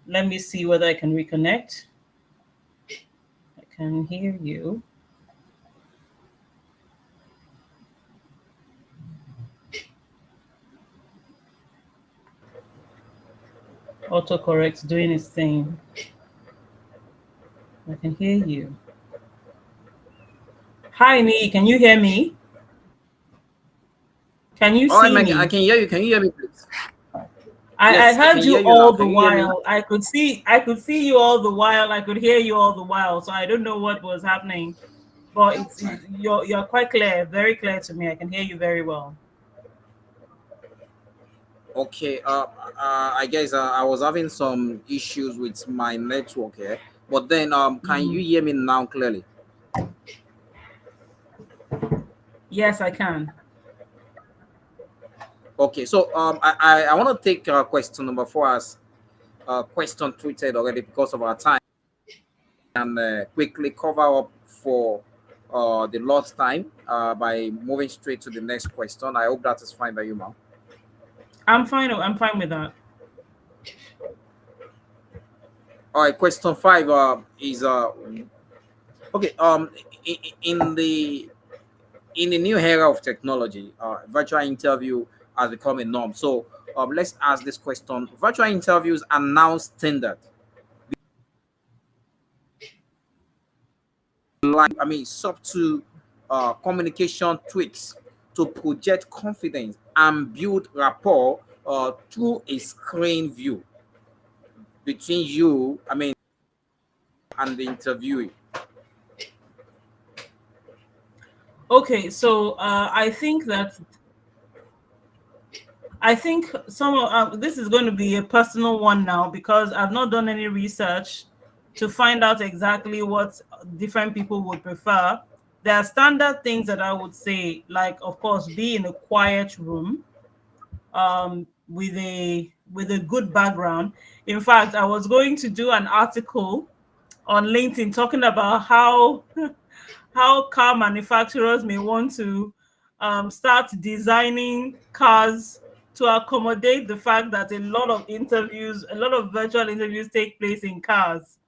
let me see whether I can reconnect. I can hear you. Autocorrect's doing its thing. I can hear you. Hi, Nee. Can you hear me? Can you All right, see Megan, I me? can hear you. Can you hear me, please? I Yes, I can heard you hear you now. all the Can you hear me? while. I could see you all the while. I could hear you all the while. So I don't know what was happening, but you're quite clear, very clear to me. I can hear you very well. Okay. I guess I was having some issues with my network here, but then can you Mhm. hear me now clearly? Yes, I can. Okay. So I want to take question number four as question tweeted already because of our time, and quickly cover up for the lost time by moving straight to the next question. I hope that is fine by you, ma'am. I'm fine. I'm fine with that. All right. Question five is okay. In the new era of technology, virtual interview has become a norm. So let's ask this question: virtual interviews are now standard. Subtle communication tweaks to project confidence and build rapport through a screen view between you, and the interviewee. Okay, so I think some of this is going to be a personal one now because I've not done any research to find out exactly what different people would prefer. There are standard things that I would say, like of course, be in a quiet room, with a good background. In fact, I was going to do an article on LinkedIn talking about how car manufacturers may want to start designing cars to accommodate the fact that a lot of virtual interviews take place in cars,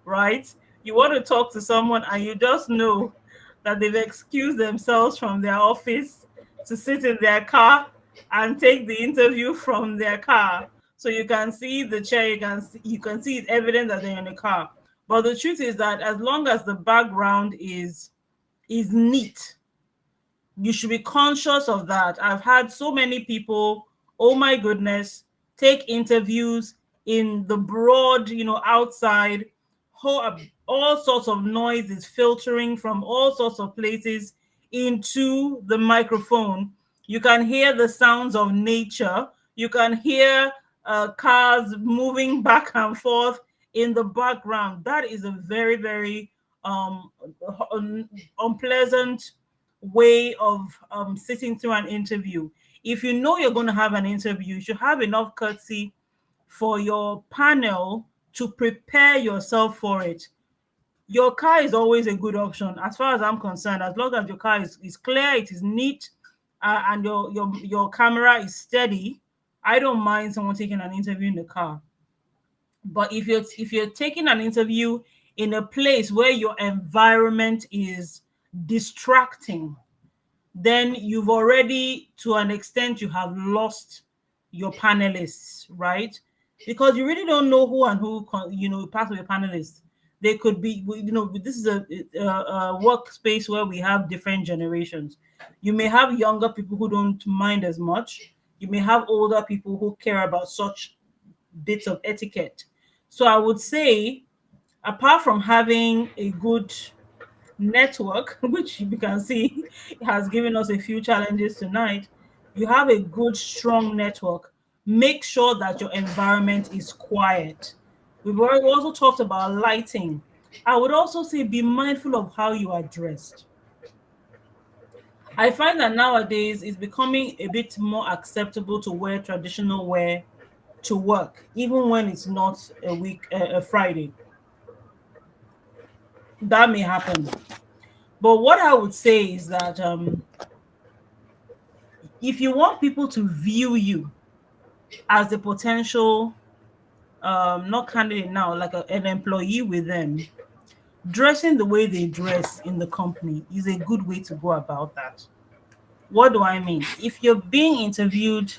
right? You want to talk to someone and you just know that they've excused themselves from their office to sit in their car and take the interview from their car. So you can see the chair, you can see it's evident that they're in a car. But the truth is that as long as the background is neat, you should be conscious of that. I've had so many people, oh my goodness, take interviews in the broad, outside. All sorts of noise is filtering from all sorts of places into the microphone. You can hear the sounds of nature. You can hear cars moving back and forth in the background. That is a very, very unpleasant way of sitting through an interview. If you know you're going to have an interview, you should have enough courtesy for your panel to prepare yourself for it. Your car is always a good option as far as I'm concerned, as long as your car is clear, it is neat, and your camera is steady, I don't mind someone taking an interview in the car. But if you're taking an interview in a place where your environment is distracting, then you've already, to an extent, you have lost your panelists, right? Because you really don't know who and who, part of your panelists. They could be, this is a workspace where we have different generations. You may have younger people who don't mind as much. You may have older people who care about such bits of etiquette. So I would say, apart from having a good network, which you can see has given us a few challenges tonight, you have a good, strong network. Make sure that your environment is quiet. We've already also talked about lighting. I would also say be mindful of how you are dressed. I find that nowadays it's becoming a bit more acceptable to wear traditional wear to work, even when it's not a Friday. That may happen. But what I would say is that if you want people to view you as a potential, not candidate now, like an employee with them, dressing the way they dress in the company is a good way to go about that. What do I mean? If you're being interviewed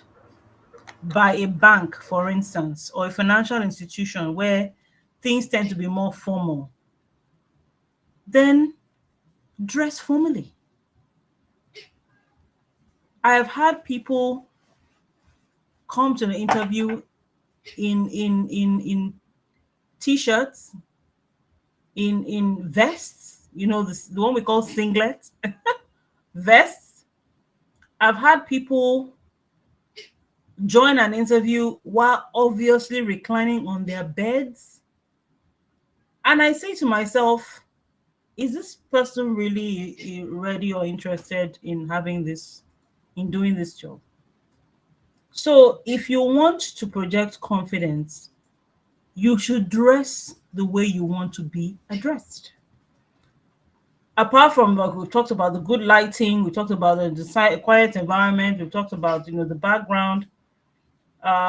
by a bank, for instance, or a financial institution where things tend to be more formal, then dress formally. I have had people come to the interview in t-shirts, in vests, the one we call singlets, vests. I've had people join an interview while obviously reclining on their beds. And I say to myself, is this person really ready or interested in in doing this job? So if you want to project confidence, you should dress the way you want to be addressed. Apart from, like, we've talked about the good lighting, we talked about the quiet environment, we've talked about the background,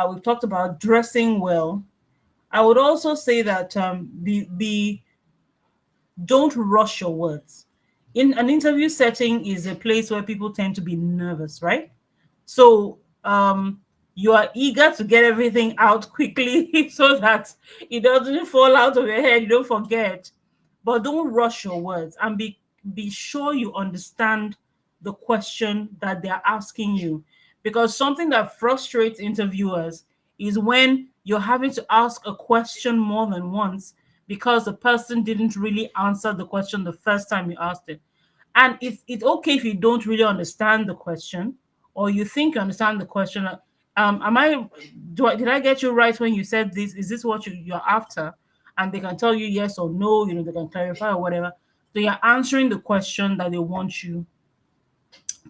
we've talked about dressing well. I would also say that be don't rush your words. In an interview setting is a place where people tend to be nervous, right? So you are eager to get everything out quickly so that it doesn't fall out of your head, you don't forget. But don't rush your words, and be sure you understand the question that they're asking you. Because something that frustrates interviewers is when you're having to ask a question more than once because the person didn't really answer the question the first time you asked it. And it's okay if you don't really understand the question, or you think you understand the question. Am I did I get you right when you said this? Is this what you're after? And they can tell you yes or no, they can clarify or whatever. So you're answering the question that they want you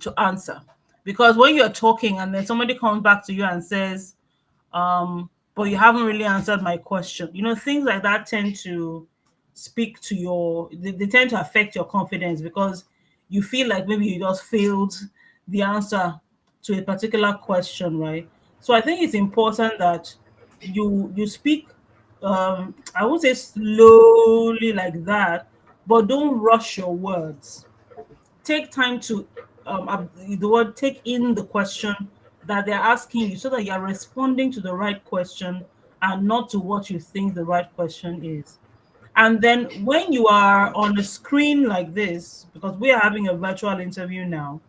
to answer. Because when you're talking and then somebody comes back to you and says, but you haven't really answered my question. Things like that tend to speak to they tend to affect your confidence, because you feel like maybe you just failed the answer to a particular question, right? So I think it's important that you speak, I won't say slowly like that, but don't rush your words. Take time to the word take in the question that they're asking you, so that you're responding to the right question and not to what you think the right question is. And then when you are on a screen like this, because we are having a virtual interview now,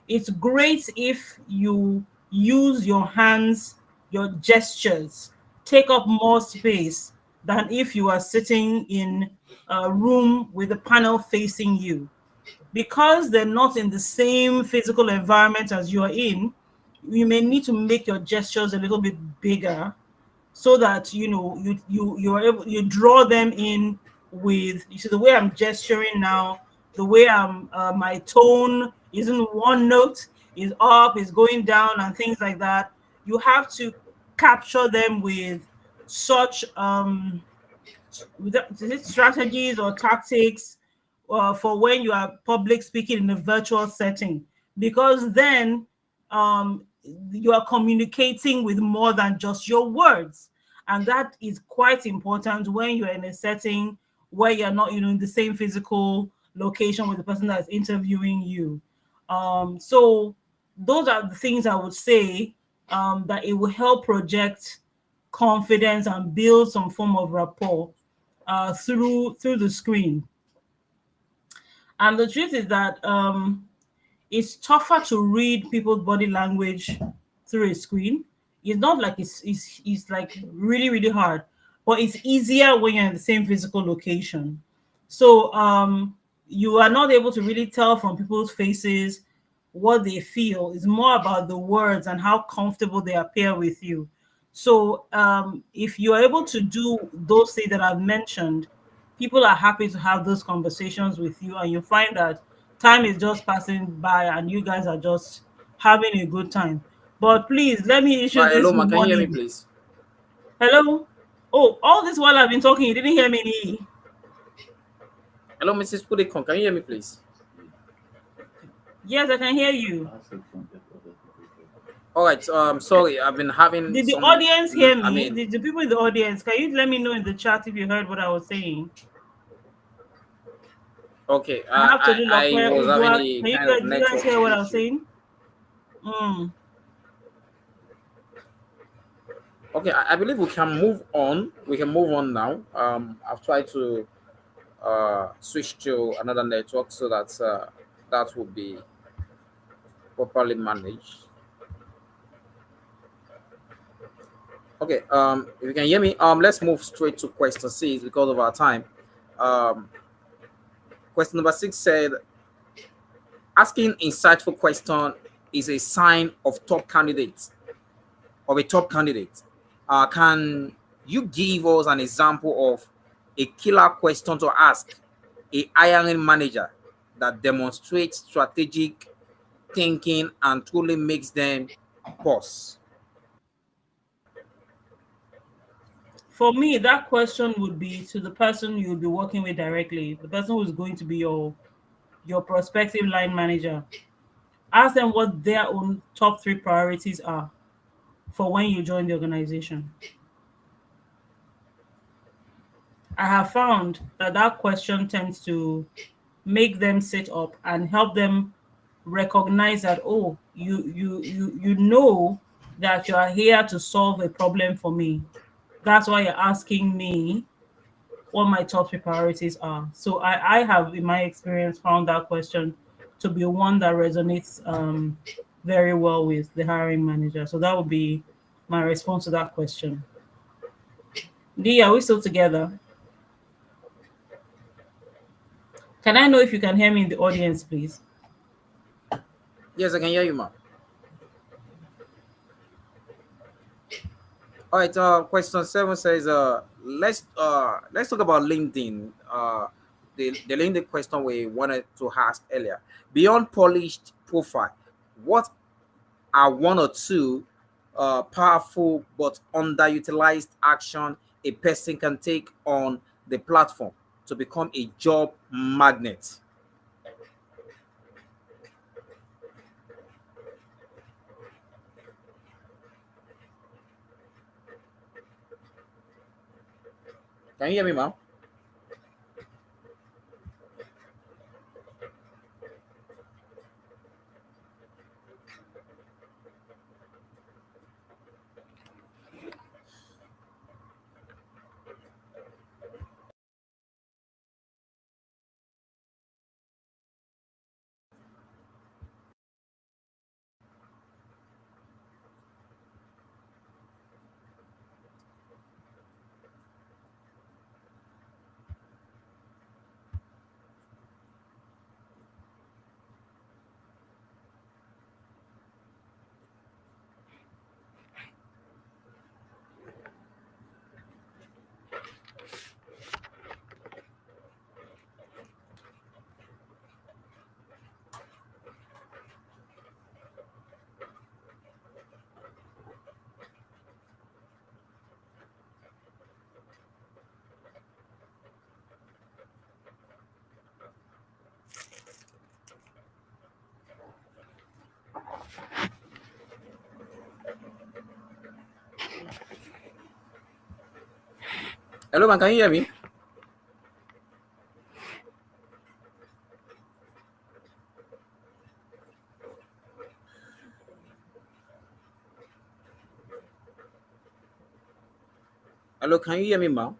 it's great if you use your hands, your gestures, take up more space than if you are sitting in a room with a panel facing you. Because they're not in the same physical environment as you're in, you may need to make your gestures a little bit bigger, so that you're able, you draw them in with, you see, the way I'm gesturing now, the way I'm my tone isn't one note, is up, is going down, and things like that. You have to capture them with such is it strategies or tactics for when you are public speaking in a virtual setting, because then you are communicating with more than just your words, and that is quite important when you're in a setting where you're not, in the same physical location with the person that's interviewing you. So those are the things I would say, that it will help project confidence and build some form of rapport through the screen. And the truth is that it's tougher to read people's body language through a screen. It's not like it's like really, really hard, but it's easier when you're in the same physical location. So you are not able to really tell from people's faces what they feel. It's more about the words and how comfortable they appear with you. So if you're able to do those things that I've mentioned, people are happy to have those conversations with you, and you find that time is just passing by and you guys are just having a good time. But please let me issue Right, hello, this ma. Can you hear me, warning. please? Hello? Oh, all this while I've been talking, you didn't hear me? Hello, Mrs. Puddicombe. Can you hear me, please? Yes, I can hear you. All right. Sorry, I've been having Did the some. audience hear I me? mean, Did the people in the audience, can you let me know in the chat if you heard what I was saying? okay. I have to do like I where was having Udua. a Can you kind of guys, did you guys network hear what I was issue. saying? Mm. Okay, I believe we can move on. We can move on now. I've tried to switch to another network so that that will be properly managed. Okay. If you can hear me, let's move straight to question six because of our time. Um, question number six said, asking insightful question is a sign of a top candidate. Can you give us an example of a killer question to ask a hiring manager that demonstrates strategic thinking and truly makes them pause? For me, that question would be to the person you would be working with directly, the person who's going to be your prospective line manager. Ask them what their own top three priorities are for when you join the organization. I have found that that question tends to make them sit up and help them recognize that, oh, you know that you are here to solve a problem for me. That's why you're asking me what my top three priorities are. So I have, in my experience, found that question to be one that resonates very well with the hiring manager. So that would be my response to that question. D, are we still together? Can I know if you can hear me in the audience, please? Yes, I can hear you, ma'am. All right. Question seven says, let's talk about LinkedIn. The LinkedIn question we wanted to ask earlier. Beyond polished profile, what are one or two powerful but underutilized action a person can take on the platform to become a job magnet? Can you hear me, ma'am? Hello, man. Can you hear me? Hello, can you hear me, ma?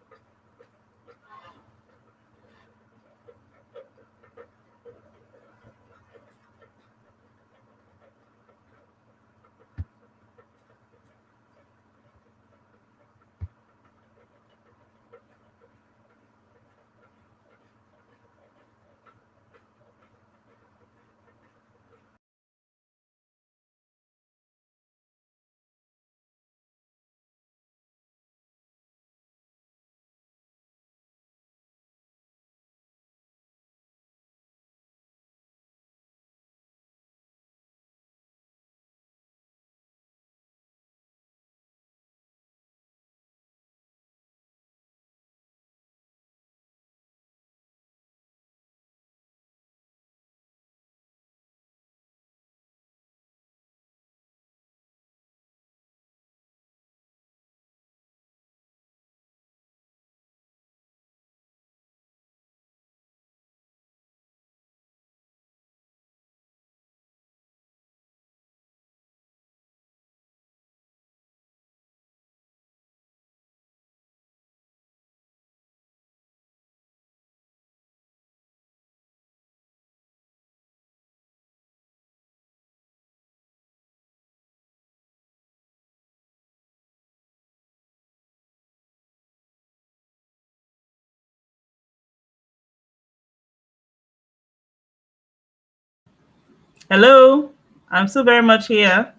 Hello, I'm still very much here.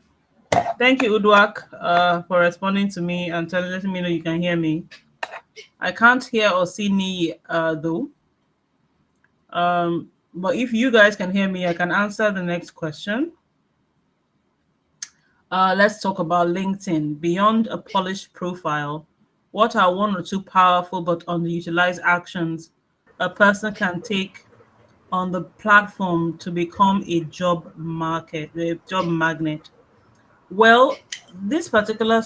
Thank you, Udwak, for responding to me and letting me know you can hear me. I can't hear or see Ni though. But if you guys can hear me, I can answer the next question. Let's talk about LinkedIn. Beyond a polished profile, what are one or two powerful but underutilized actions a person can take on the platform to become a job magnet? Well, this particular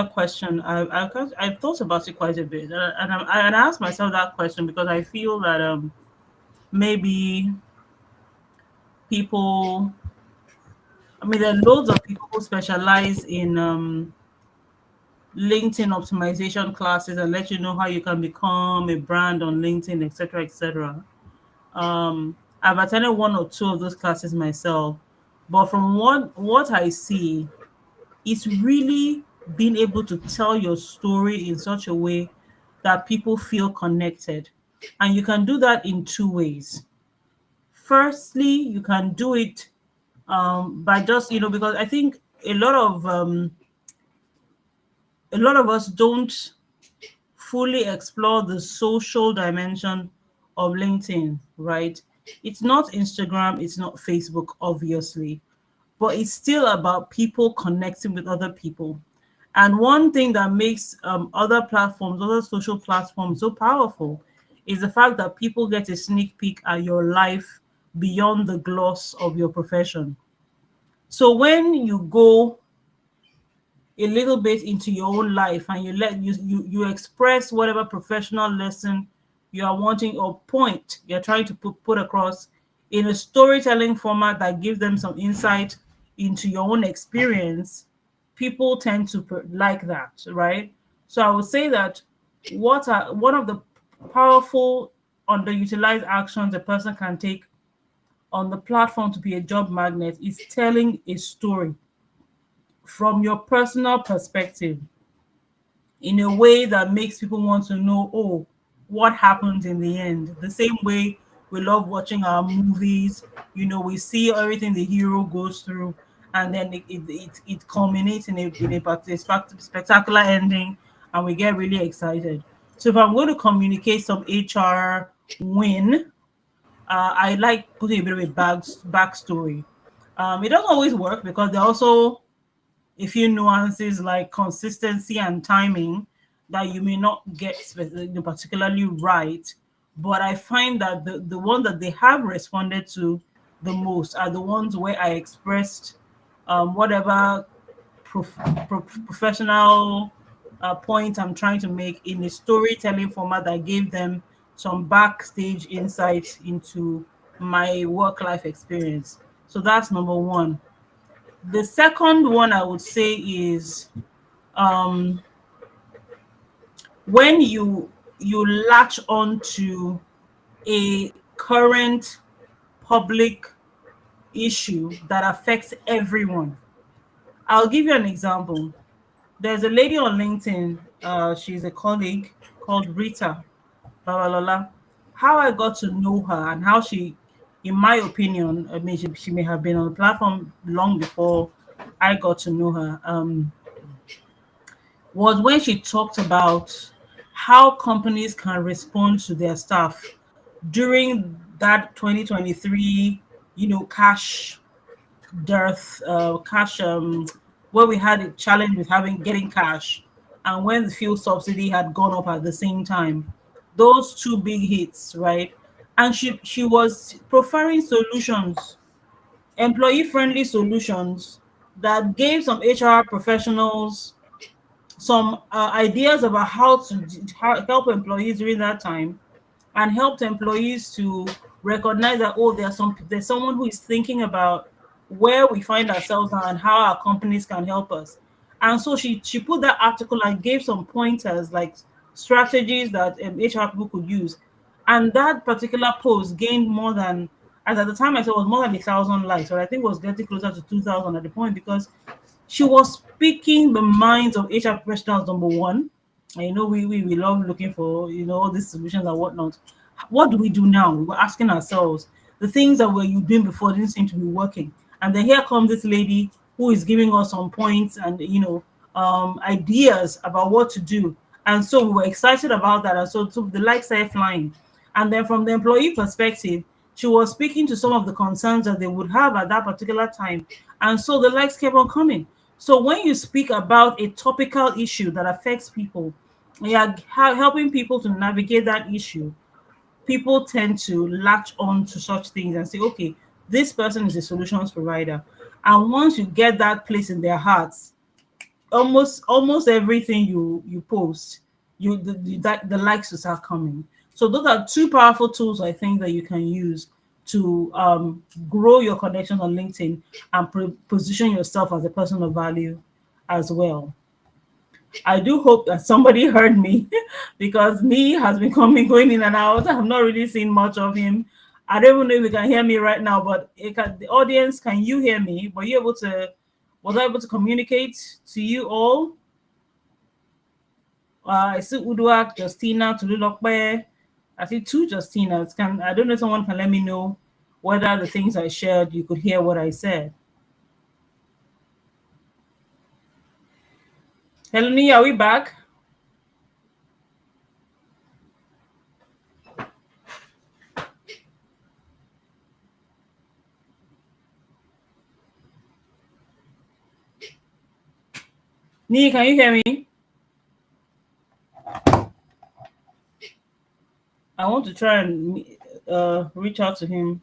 question, I've thought about it quite a bit, and I asked myself that question because I feel that maybe people, I mean, there are loads of people who specialize in LinkedIn optimization classes and let you know how you can become a brand on LinkedIn, etc., etc. I've attended one or two of those classes myself, but from what I see, it's really being able to tell your story in such a way that people feel connected. And you can do that in two ways. Firstly, you can do it by just, because I think a lot of us don't fully explore the social dimension of LinkedIn, right? It's not Instagram, it's not Facebook, obviously, but it's still about people connecting with other people. And one thing that makes other social platforms so powerful is the fact that people get a sneak peek at your life beyond the gloss of your profession. So when you go a little bit into your own life and you express whatever professional lesson you are wanting or point you're trying to put across in a storytelling format that gives them some insight into your own experience, people tend to like that, right? So I would say that what are one of the powerful underutilized actions a person can take on the platform to be a job magnet is telling a story from your personal perspective in a way that makes people want to know, oh, what happened in the end. The same way we love watching our movies, we see everything the hero goes through, and then it culminates in a spectacular ending, and we get really excited. So if I'm going to communicate some HR win, I like putting a bit of a backstory. It doesn't always work because there are also a few nuances like consistency and timing that you may not get particularly right. But I find that the one that they have responded to the most are the ones where I expressed whatever professional point I'm trying to make in a storytelling format that gave them some backstage insights into my work life experience. So that's number one. The second one I would say is um, when you latch on to a current public issue that affects everyone. I'll give you an example. There's a lady on LinkedIn, she's a colleague called Rita Babalola. How I got to know her and how she, in my opinion, I mean, she may have been on the platform long before I got to know her, was when she talked about how companies can respond to their staff during that 2023, cash dearth, cash, where we had a challenge with having getting cash, and when the fuel subsidy had gone up at the same time, those two big hits, right? And she was profiling solutions, employee friendly solutions that gave some HR professionals some ideas about how to help employees during that time, and helped employees to recognize that, oh, there's someone who is thinking about where we find ourselves now and how our companies can help us. And so she put that article and gave some pointers, like strategies that HR people could use. And that particular post gained more than, as at the time I said, it was more than 1,000 likes, or I think it was getting closer to 2,000 at the point, because she was speaking the minds of HR professionals, number one. And we love looking for, all these solutions and whatnot. What do we do now? We're asking ourselves. The things that were you doing before didn't seem to be working. And then here comes this lady who is giving us some points and, ideas about what to do. And so we were excited about that. And so the likes started flying. And then from the employee perspective, she was speaking to some of the concerns that they would have at that particular time. And so the likes kept on coming. So when you speak about a topical issue that affects people, you are helping people to navigate that issue. People tend to latch on to such things and say, okay, this person is a solutions provider. And once you get that place in their hearts, almost everything you post, the likes will start coming. So those are two powerful tools I think that you can use to grow your connections on LinkedIn and position yourself as a person of value as well. I do hope that somebody heard me because me has been coming, going in and out. I've not really seen much of him. I don't even know if you can hear me right now, but the audience, can you hear me? Was I able to communicate to you all? I see Uduak, Justina, Tululokbe. I see two Justinas. I don't know if someone can let me know whether the things I shared, you could hear what I said. Heleni, are we back? Nee, can you hear me? I want to try and reach out to him.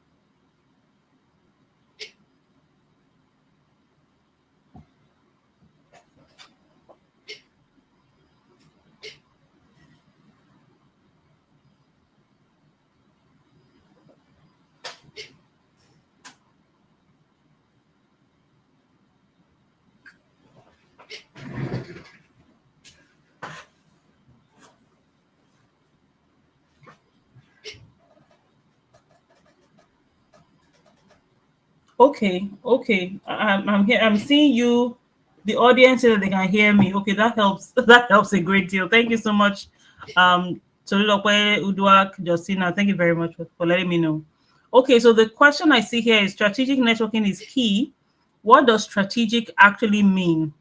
Okay, okay. I'm here. I'm seeing you. The audience so that they can hear me. Okay, that helps. That helps a great deal. Thank you so much, Tolulope, Uduak, Justina. Thank you very much for letting me know. Okay, so the question I see here is strategic networking is key. What does strategic actually mean?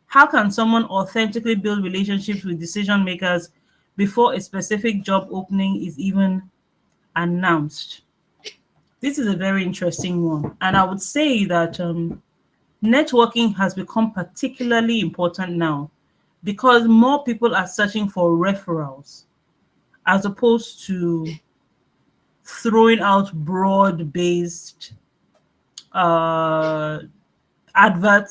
How can someone authentically build relationships with decision makers before a specific job opening is even announced? This is a very interesting one. And I would say that networking has become particularly important now because more people are searching for referrals as opposed to throwing out broad based uh,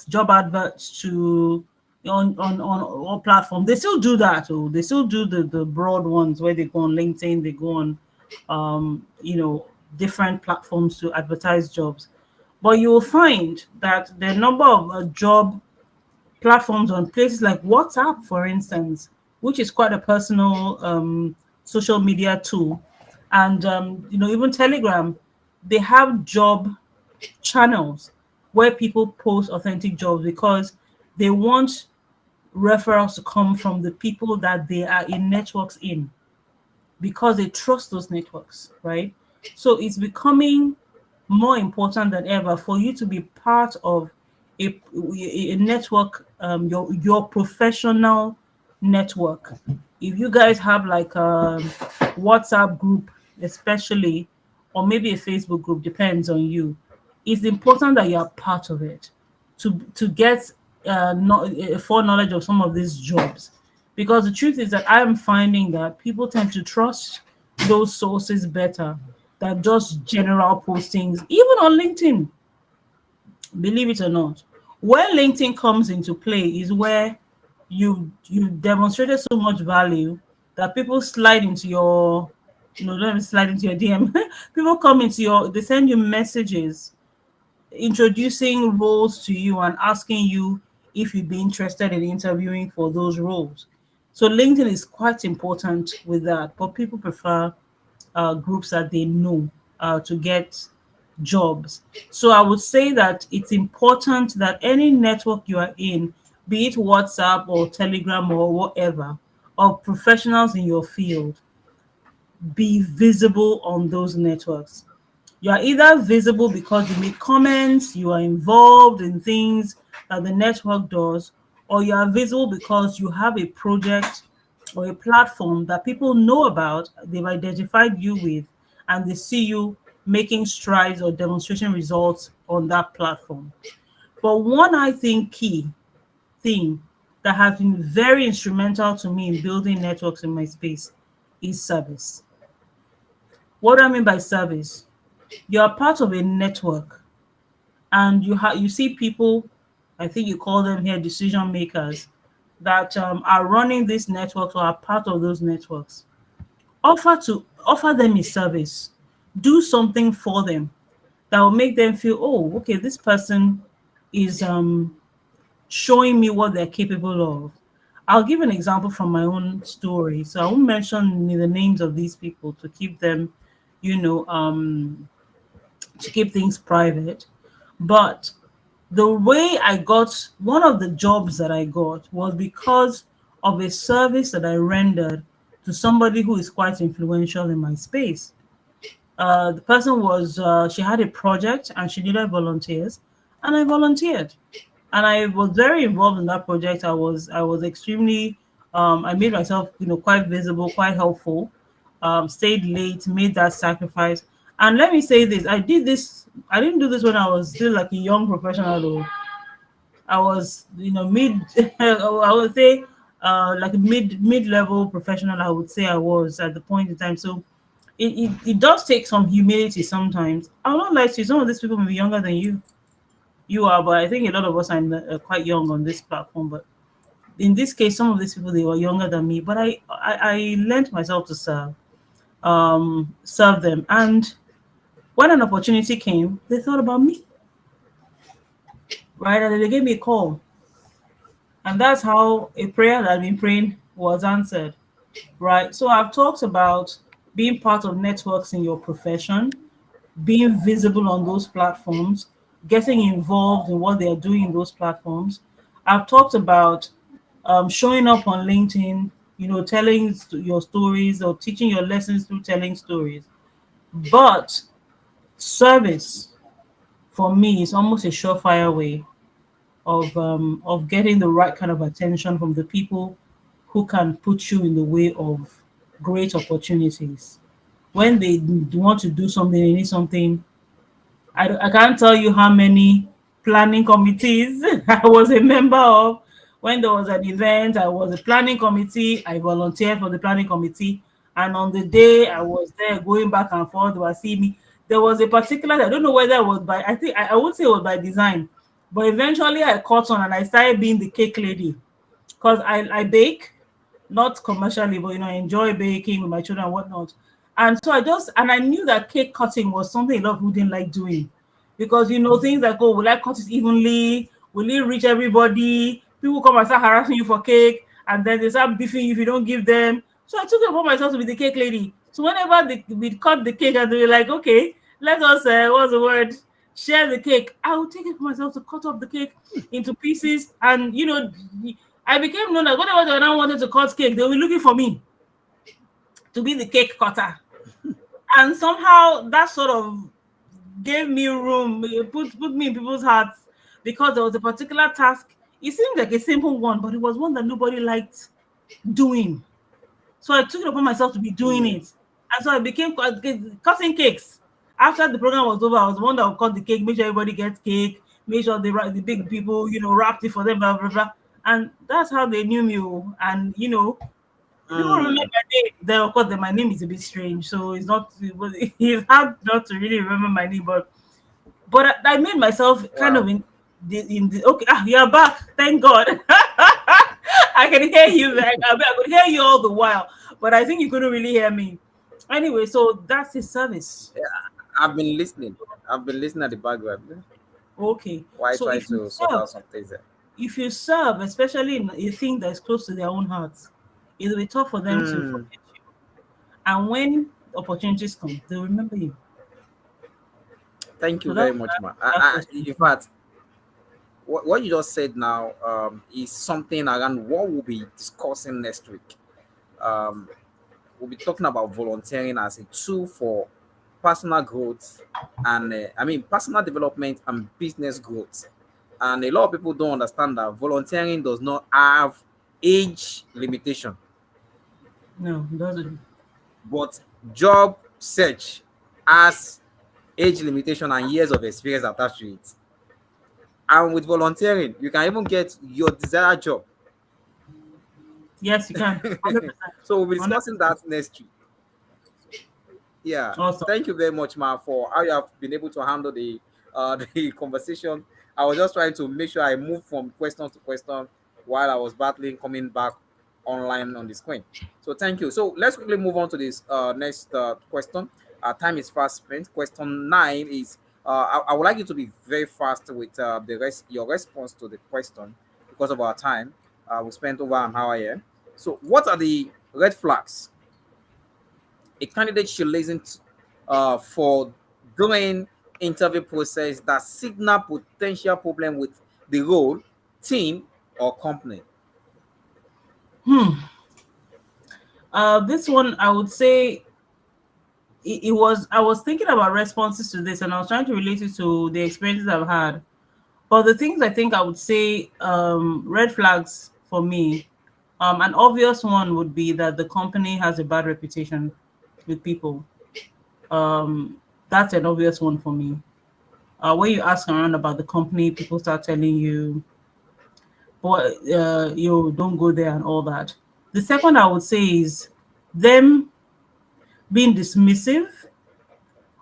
job adverts to on all platforms. They still do that. Oh, they still do the broad ones where they go on LinkedIn, they go on, you know, different platforms to advertise jobs. But you will find that the number of job platforms on places like WhatsApp, for instance, which is quite a personal social media tool, and you know, even Telegram, they have job channels where people post authentic jobs because they want referrals to come from the people that they are in networks in, because they trust those networks, right? So it's becoming more important than ever for you to be part of a network, your professional network. If you guys have like a WhatsApp group, especially, or maybe a Facebook group, depends on you. It's important that you are part of it to get a foreknowledge of some of these jobs, because the truth is that I am finding that people tend to trust those sources better than just general postings, even on LinkedIn, believe it or not. Where LinkedIn comes into play is where you demonstrated so much value that people slide into your, you know, don't even slide into your DM. People come into your, they send you messages introducing roles to you and asking you if you'd be interested in interviewing for those roles. So LinkedIn is quite important with that, but people prefer groups that they know to get jobs. So I would say that it's important that any network you are in, be it WhatsApp or Telegram or whatever, of professionals in your field, be visible on those networks. You are either visible because you make comments, you are involved in things that the network does, or you are visible because you have a project or a platform that people know about, they've identified you with, and they see you making strides or demonstration results on that platform. But one, I think, key thing that has been very instrumental to me in building networks in my space is service. What do I mean by service? You are part of a network, and you see people, I think you call them here decision makers, that are running these networks or are part of those networks. Offer them a service, do something for them that will make them feel, oh, okay, this person is showing me what they're capable of. I'll give an example from my own story. So I won't mention the names of these people to keep them, you know, to keep things private. But the way I got one of the jobs that I got was because of a service that I rendered to somebody who is quite influential in my space. The person was, she had a project and she needed volunteers, and I volunteered, and I was very involved in that project. I was extremely, I made myself, you know, quite visible, quite helpful. Stayed late, made that sacrifice. And let me say this: I did this. I didn't do this when I was still like a young professional. Though I was, you know, mid. I would say, like a mid level professional. I would say I was at the point in time. So it does take some humility sometimes. I'll not lie to you. Some of these people may be younger than you are, but I think a lot of us are quite young on this platform. But in this case, some of these people, they were younger than me. But I lent myself to serve them. And when an opportunity came, they thought about me, right? And then they gave me a call. And that's how a prayer that I've been praying was answered, right? So I've talked about being part of networks in your profession, being visible on those platforms, getting involved in what they are doing in those platforms. I've talked about showing up on LinkedIn, you know, telling your stories or teaching your lessons through telling stories. But service for me is almost a surefire way of getting the right kind of attention from the people who can put you in the way of great opportunities. When they want to do something, they need something. I can't tell you how many planning committees I was a member of. When there was an event, I was a planning committee. I volunteered for the planning committee. And on the day I was there going back and forth, they were seeing me. There was a particular, I don't know whether it was by, I think, I would say it was by design. But eventually I caught on and I started being the cake lady. because I bake, not commercially, but I enjoy baking with my children and whatnot. And so I knew that cake cutting was something a lot of people didn't like doing because things like, oh, will I cut it evenly? Will it reach everybody? People come and start harassing you for cake, and then they start beefing you if you don't give them. So I took it upon myself to be the cake lady. So whenever we'd cut the cake and they were like, okay, let us, what's the word? Share the cake. I would take it for myself to cut up the cake into pieces. And, I became known that whenever they now wanted to cut cake, they were looking for me to be the cake cutter. And somehow that sort of gave me room, put me in people's hearts because there was a particular task. It seemed like a simple one, but it was one that nobody liked doing. So I took it upon myself to be doing Mm. it. And so I became cutting cakes. After the program was over, I was the one that would cut the cake, make sure everybody gets cake, make sure the big people, wrapped it for them, blah, blah, blah. And that's how they knew me. And, people remember Mm. my name. Then, of course, then my name is a bit strange. So it's hard not to really remember my name. But I made myself kind of Wow. in the okay. You're back. Thank God. I can hear you. I could hear you all the while, but I think you couldn't really hear me. Anyway, so that's his service. Yeah, I've been listening. I've been listening at the background Okay. while So trying to sort out some things there. if you serve, especially in a thing that is close to their own hearts, it'll be tough for them to Mm. forget you. And when opportunities come, they'll remember you. Thank you So very that's much, ma. that question. In fact, what you just said now is something around what we'll be discussing next week. Um, we'll be talking about volunteering as a tool for personal growth and personal development and business growth. And a lot of people don't understand that volunteering does not have age limitation, No, it doesn't. but job search has age limitation and years of experience attached to it. And with volunteering, you can even get your desired job. Yes, you can. 100%. So we'll be discussing 100%. that next week. Yeah, Awesome. thank you very much, ma, for how you have been able to handle the the conversation. I was just trying to make sure I move from question to question while I was battling coming back online on the screen. So thank you. So let's quickly move on to this next question. Time is fast spent. Question 9 is I would like you to be very fast with the rest your response to the question because of our time. We spent over an hour here. So what are the red flags a candidate should listen to, for during interview process that signal potential problem with the role, team, or company? This one, I would say it was. I was thinking about responses to this, and I was trying to relate it to the experiences I've had. But the things I think I would say, red flags for me, an obvious one would be that the company has a bad reputation with people. That's an obvious one for me. When you ask around about the company, people start telling you, "Boy, you don't go there" and all that. The second I would say is them being dismissive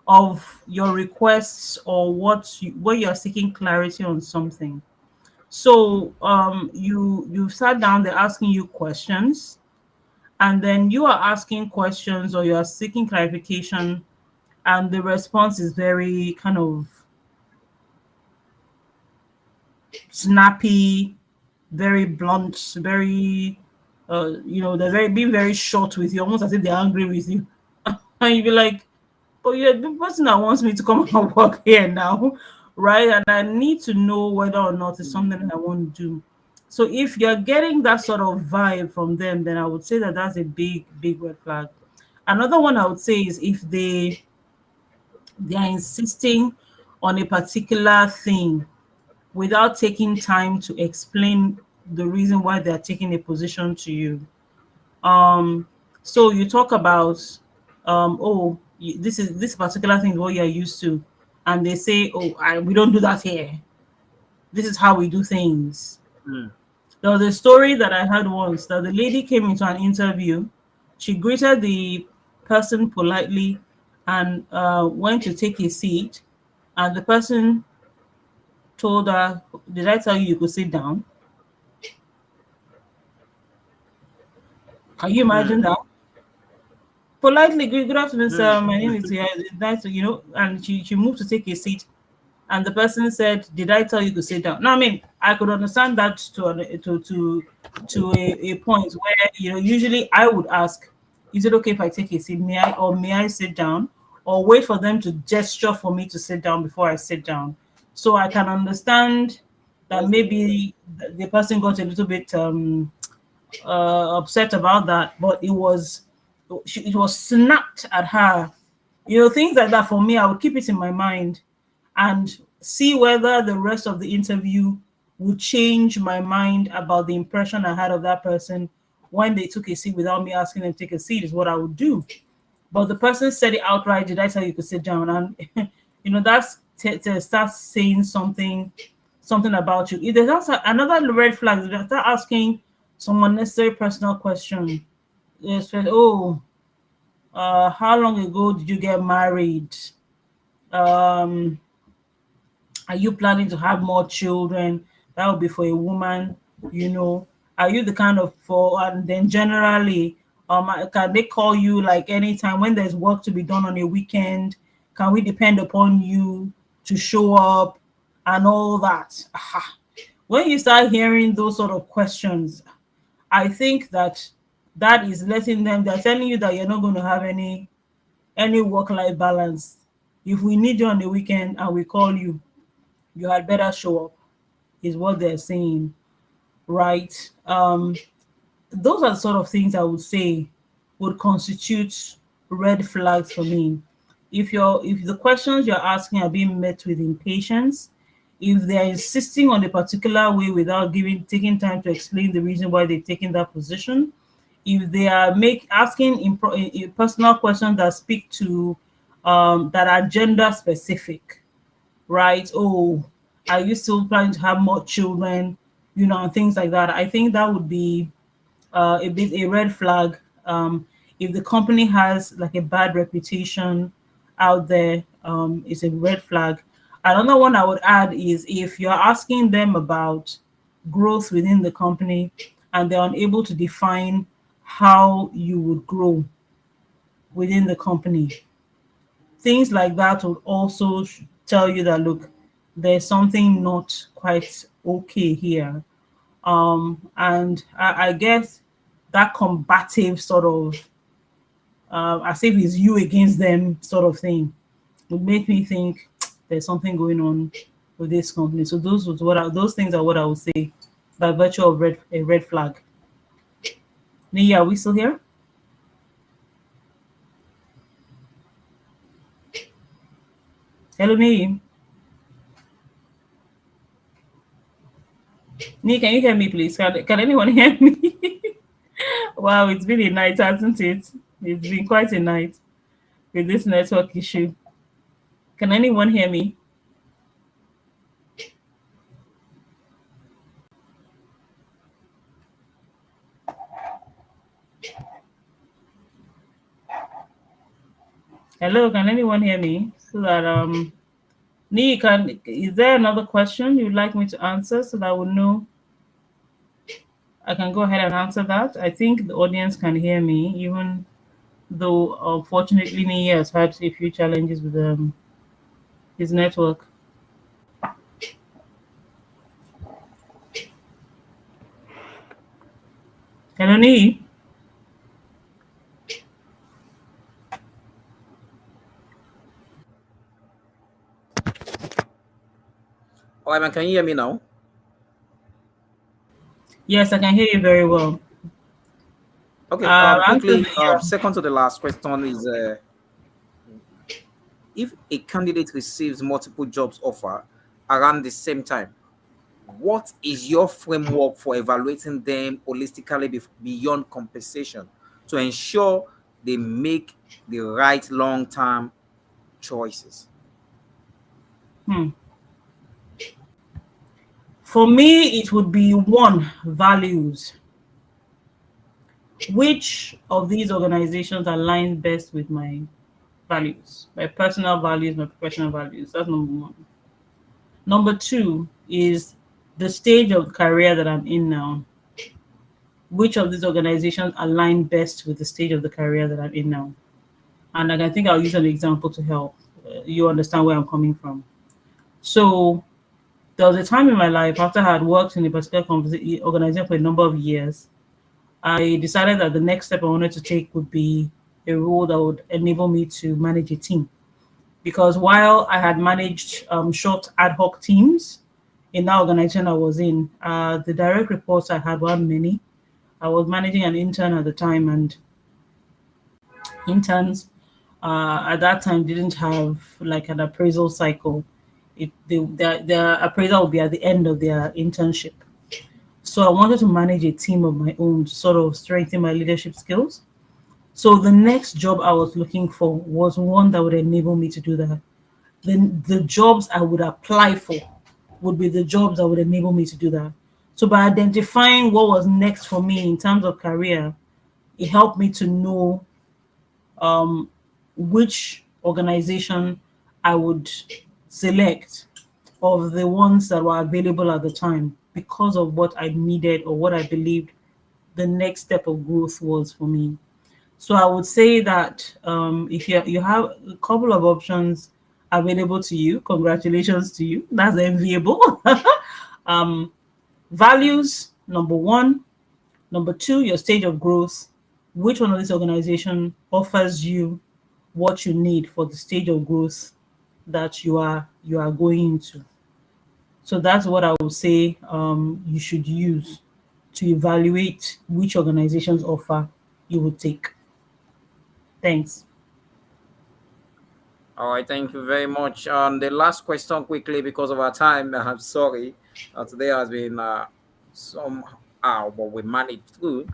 of your requests or what you're seeking clarity on something. So you sat down, they're asking you questions, and then you are asking questions or you are seeking clarification, and the response is very kind of snappy, very blunt, very they're very being very short with you, almost as if they're angry with you. And you'd be like, "Oh yeah, the person that wants me to come and work here now, right? And I need to know whether or not it's Mm, something that I want to do." So if you're getting that sort of vibe from them, then I would say that that's a big, big red flag. Another one I would say is if they are insisting on a particular thing without taking time to explain the reason why they are taking a position to you. Um, so you talk about, this particular thing is what you're used to, and they say, "Oh, we don't do that here. This is how we do things." mm, There was a story that I heard once that the lady came into an interview. She greeted the person politely and went to take a seat, and the person told her, "Did I tell you you could sit down?" Can you imagine that? Politely, good afternoon, Hmm. sir. My name is here. It's nice to, and she moved to take a seat. And the person said, "Did I tell you to sit down?" Now, I mean, I could understand that to a point where usually I would ask, "Is it okay if I take a seat? May I sit down?" Or wait for them to gesture for me to sit down before I sit down. So I can understand that maybe the person got a little bit upset about that, but it was snapped at her. Things like that for me, I would keep it in my mind and see whether the rest of the interview would change my mind about the impression I had of that person when they took a seat without me asking them to take a seat, is what I would do. But the person said it outright, "Did I tell you to sit down?" And that's to start saying something about you. If there's also another red flag, if they start asking some unnecessary personal question. Yes, oh, how long ago did you get married? Um, are you planning to have more children? That would be for a woman, you know. Are you the kind of for and then generally, can they call you like anytime when there's work to be done on a weekend? Can we depend upon you to show up and all that? Aha. When you start hearing those sort of questions, I think that is letting them, they're telling you that you're not going to have any work-life balance. If we need you on the weekend and we call you, you had better show up, is what they're saying, right? Those are the sort of things I would say would constitute red flags for me. If the questions you're asking are being met with impatience, if they're insisting on a particular way without taking time to explain the reason why they're taking that position, if they are asking personal questions that speak to that are gender specific, right? Oh, are you still planning to have more children? And things like that. I think that would be a bit a red flag. If the company has like a bad reputation out there, it's a red flag. Another one I would add is if you're asking them about growth within the company and they're unable to define how you would grow within the company, things like that would also tell you that, look, there's something not quite okay here. And I guess that combative sort of as if it's you against them sort of thing would make me think there's something going on with this company. So those things are what I would say by virtue of a red flag. Nia, are we still here? Hello, Nia. Nia, can you hear me, please? Can anyone hear me? Wow, it's been a night, hasn't it? It's been quite a night with this network issue. Can anyone hear me? Hello, can anyone hear me? So that Nee, is there another question you'd like me to answer so that I will know I can go ahead and answer that? I think the audience can hear me, even though unfortunately Nee has had a few challenges with his network. Hello, Nee. All right, man, can you hear me now? Yes, I can hear you very well. Okay. Actually, Quickly, yeah. second to the last question is if a candidate receives multiple jobs offer around the same time, what is your framework for evaluating them holistically beyond compensation to ensure they make the right long-term choices? Hmm. For me, it would be one, values. Which of these organizations align best with my values, my personal values, my professional values? That's number one. Number two is the stage of career that I'm in now. which of these organizations align best with the stage of the career that I'm in now. And like, I think I'll use an example to help you understand where I'm coming from. So there was a time in my life after I had worked in a particular organization for a number of years, I decided that the next step I wanted to take would be a role that would enable me to manage a team. Because while I had managed short ad hoc teams in that organization I was in, the direct reports I had weren't many. I was managing an intern at the time, and interns at that time didn't have like an appraisal cycle. Their appraisal would be at the end of their internship. So I wanted to manage a team of my own to sort of strengthen my leadership skills. So the next job I was looking for was one that would enable me to do that. Then the jobs I would apply for would be the jobs that would enable me to do that. So by identifying what was next for me in terms of career, it helped me to know um, which organization I would select of the ones that were available at the time because of what I needed or what I believed the next step of growth was for me. So I would say that if you have a couple of options available to you, congratulations to you. That's enviable. um, Values, number one. Number two, your stage of growth. Which one of these organization offers you what you need for the stage of growth that you are going into? So that's what I would say you should use to evaluate which organizations offer you would take. Thanks. All right, thank you very much. The last question quickly because of our time. I'm sorry. Today has been somehow, but we managed through.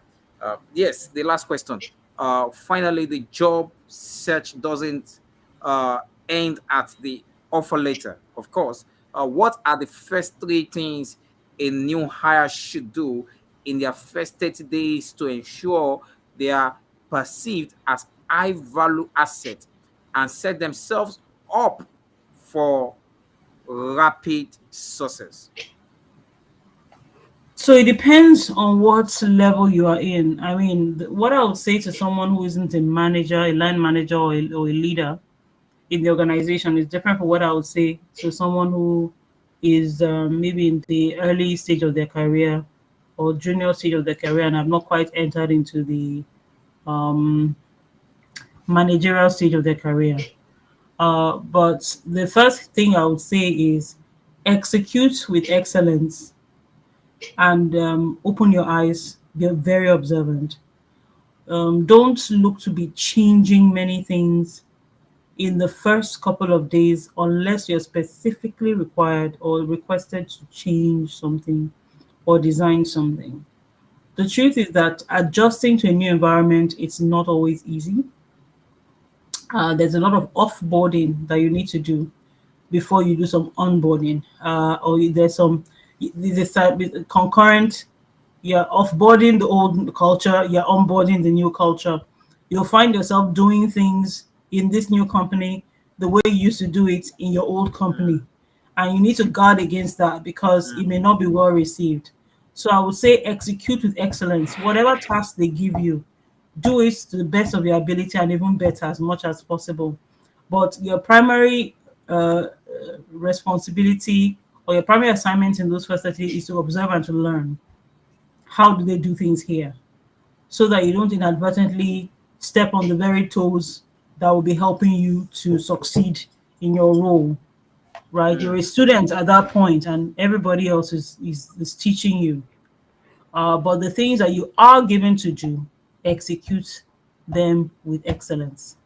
Yes, the last question. Finally, the job search doesn't uh, end at the offer letter. Of course. What are the first three things a new hire should do in their first 30 days to ensure they are perceived as high value assets and set themselves up for rapid success? So it depends on what level you are in. I mean, what I would say to someone who isn't a manager, a line manager, or a leader in the organization is different from what I would say to someone who is maybe in the early stage of their career or junior stage of their career and have not quite entered into the um, managerial stage of their career. But the first thing I would say is execute with excellence and open your eyes, be very observant. Don't look to be changing many things in the first couple of days unless you're specifically required or requested to change something or design something. The truth is that adjusting to a new environment it's not always easy. There's a lot of offboarding that you need to do before you do some onboarding, or there's a concurrent. You're offboarding the old culture, you're onboarding the new culture. You'll find yourself doing things in this new company the way you used to do it in your old company. And you need to guard against that because it may not be well received. So I would say execute with excellence. Whatever task they give you, do it to the best of your ability and even better as much as possible. But your primary responsibility or your primary assignment in those first 30 is to observe and to learn how do they do things here so that you don't inadvertently step on the very toes that will be helping you to succeed in your role, right? You're a student at that point and everybody else is teaching you. But the things that you are given to do, execute them with excellence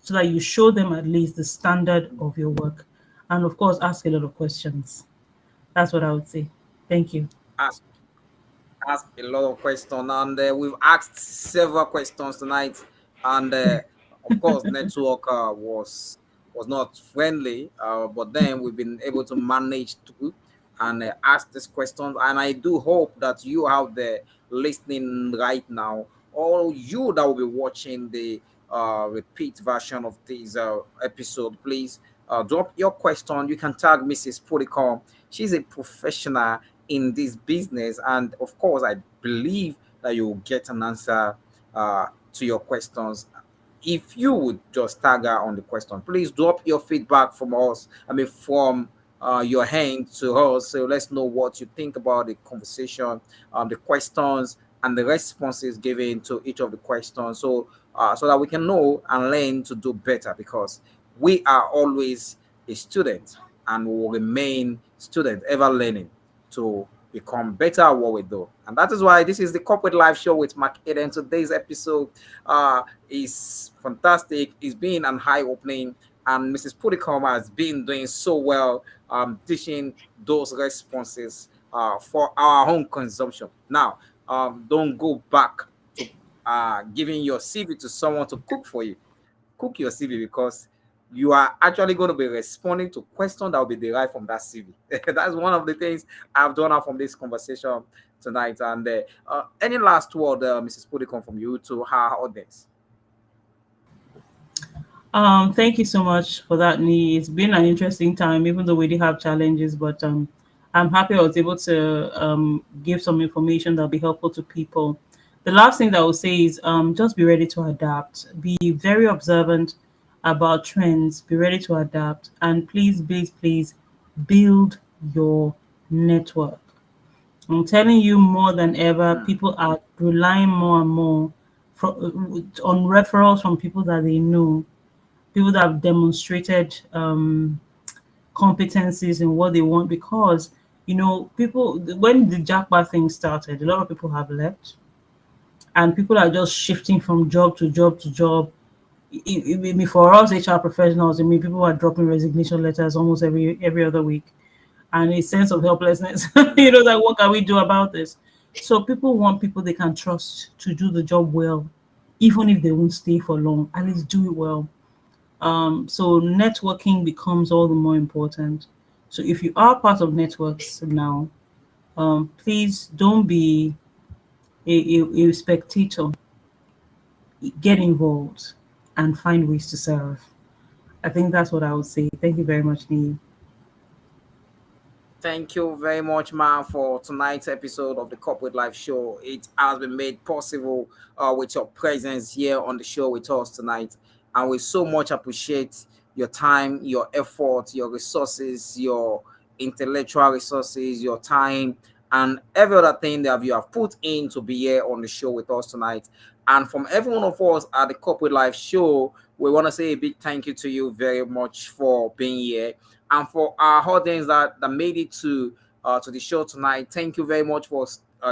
so that you show them at least the standard of your work. And of course, ask a lot of questions. That's what I would say. Thank you. Ask ask a lot of questions, and we've asked several questions tonight. And of course, network was not friendly, but then we've been able to manage to and ask these questions. And I do hope that you out there listening right now, or you that will be watching the repeat version of this episode, please drop your question. You can tag Mrs. Puddicombe. She's a professional in this business, and of course I believe that you will get an answer to your questions. If you would just tag her on the question, please drop your feedback from us. I mean, from your hand to us. So let's know what you think about the conversation, the questions, and the responses given to each of the questions. So that we can know and learn to do better, because we are always a student and will remain student, ever learning to become better at what we do. And that is why this is the Corporate Life Show with McAden. Today's episode is fantastic. It's been an eye opening, and Mrs. Puddicombe has been doing so well, teaching those responses for our own consumption. Now, don't go back to giving your CV to someone to cook for you. Cook your CV, because you are actually going to be responding to questions that will be derived from that CV. That's one of the things I've done out from this conversation tonight. And any last word, Mrs. Puddicombe, from you to our audience? Thank you so much for that, Nee. It's been an interesting time, even though we did have challenges, but I'm happy I was able to give some information that'll be helpful to people. The last thing that I will say is just be ready to adapt. Be very observant about trends. Be ready to adapt, and please, please, please build your network. I'm telling you, more than ever, Hmm. people are relying more and more on referrals from people that they know, people that have demonstrated competencies in what they want, because people, when the jackpot thing started, a lot of people have left, and people are just shifting from job to job to job. For us HR professionals, I mean, people are dropping resignation letters almost every other week, and a sense of helplessness. Hmm. Like, what can we do about this? So people want people they can trust to do the job well, even if they won't stay for long. At least do it well. So networking becomes all the more important. So if you are part of networks now, please don't be a spectator. Get involved and find ways to serve. I think that's what I would say. Thank you very much, Neil. Thank you very much, man, for tonight's episode of the Corporate Life Show. It has been made possible with your presence here on the show with us tonight. And we so much appreciate your time, your effort, your resources, your intellectual resources, your time, and every other thing that you have put in to be here on the show with us tonight. And from every one of us at the Corporate Life Show, we want to say a big thank you to you very much for being here, and for our audience that made it to the show tonight. Thank you very much for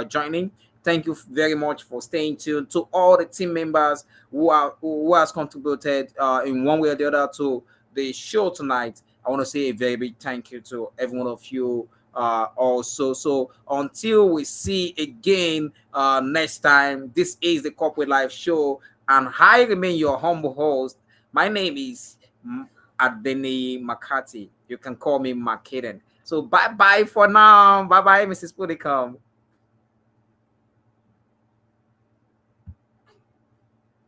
joining. Thank you very much for staying tuned. To all the team members who has contributed in one way or the other to the show tonight, I want to say a very big thank you to every one of you. Also, so until we see again next time, this is the Corporate Life Show, and I remain your humble host. My name is Adeni Makati. You can call me McAden. So bye bye for now. Bye bye, Mrs. Puddicombe.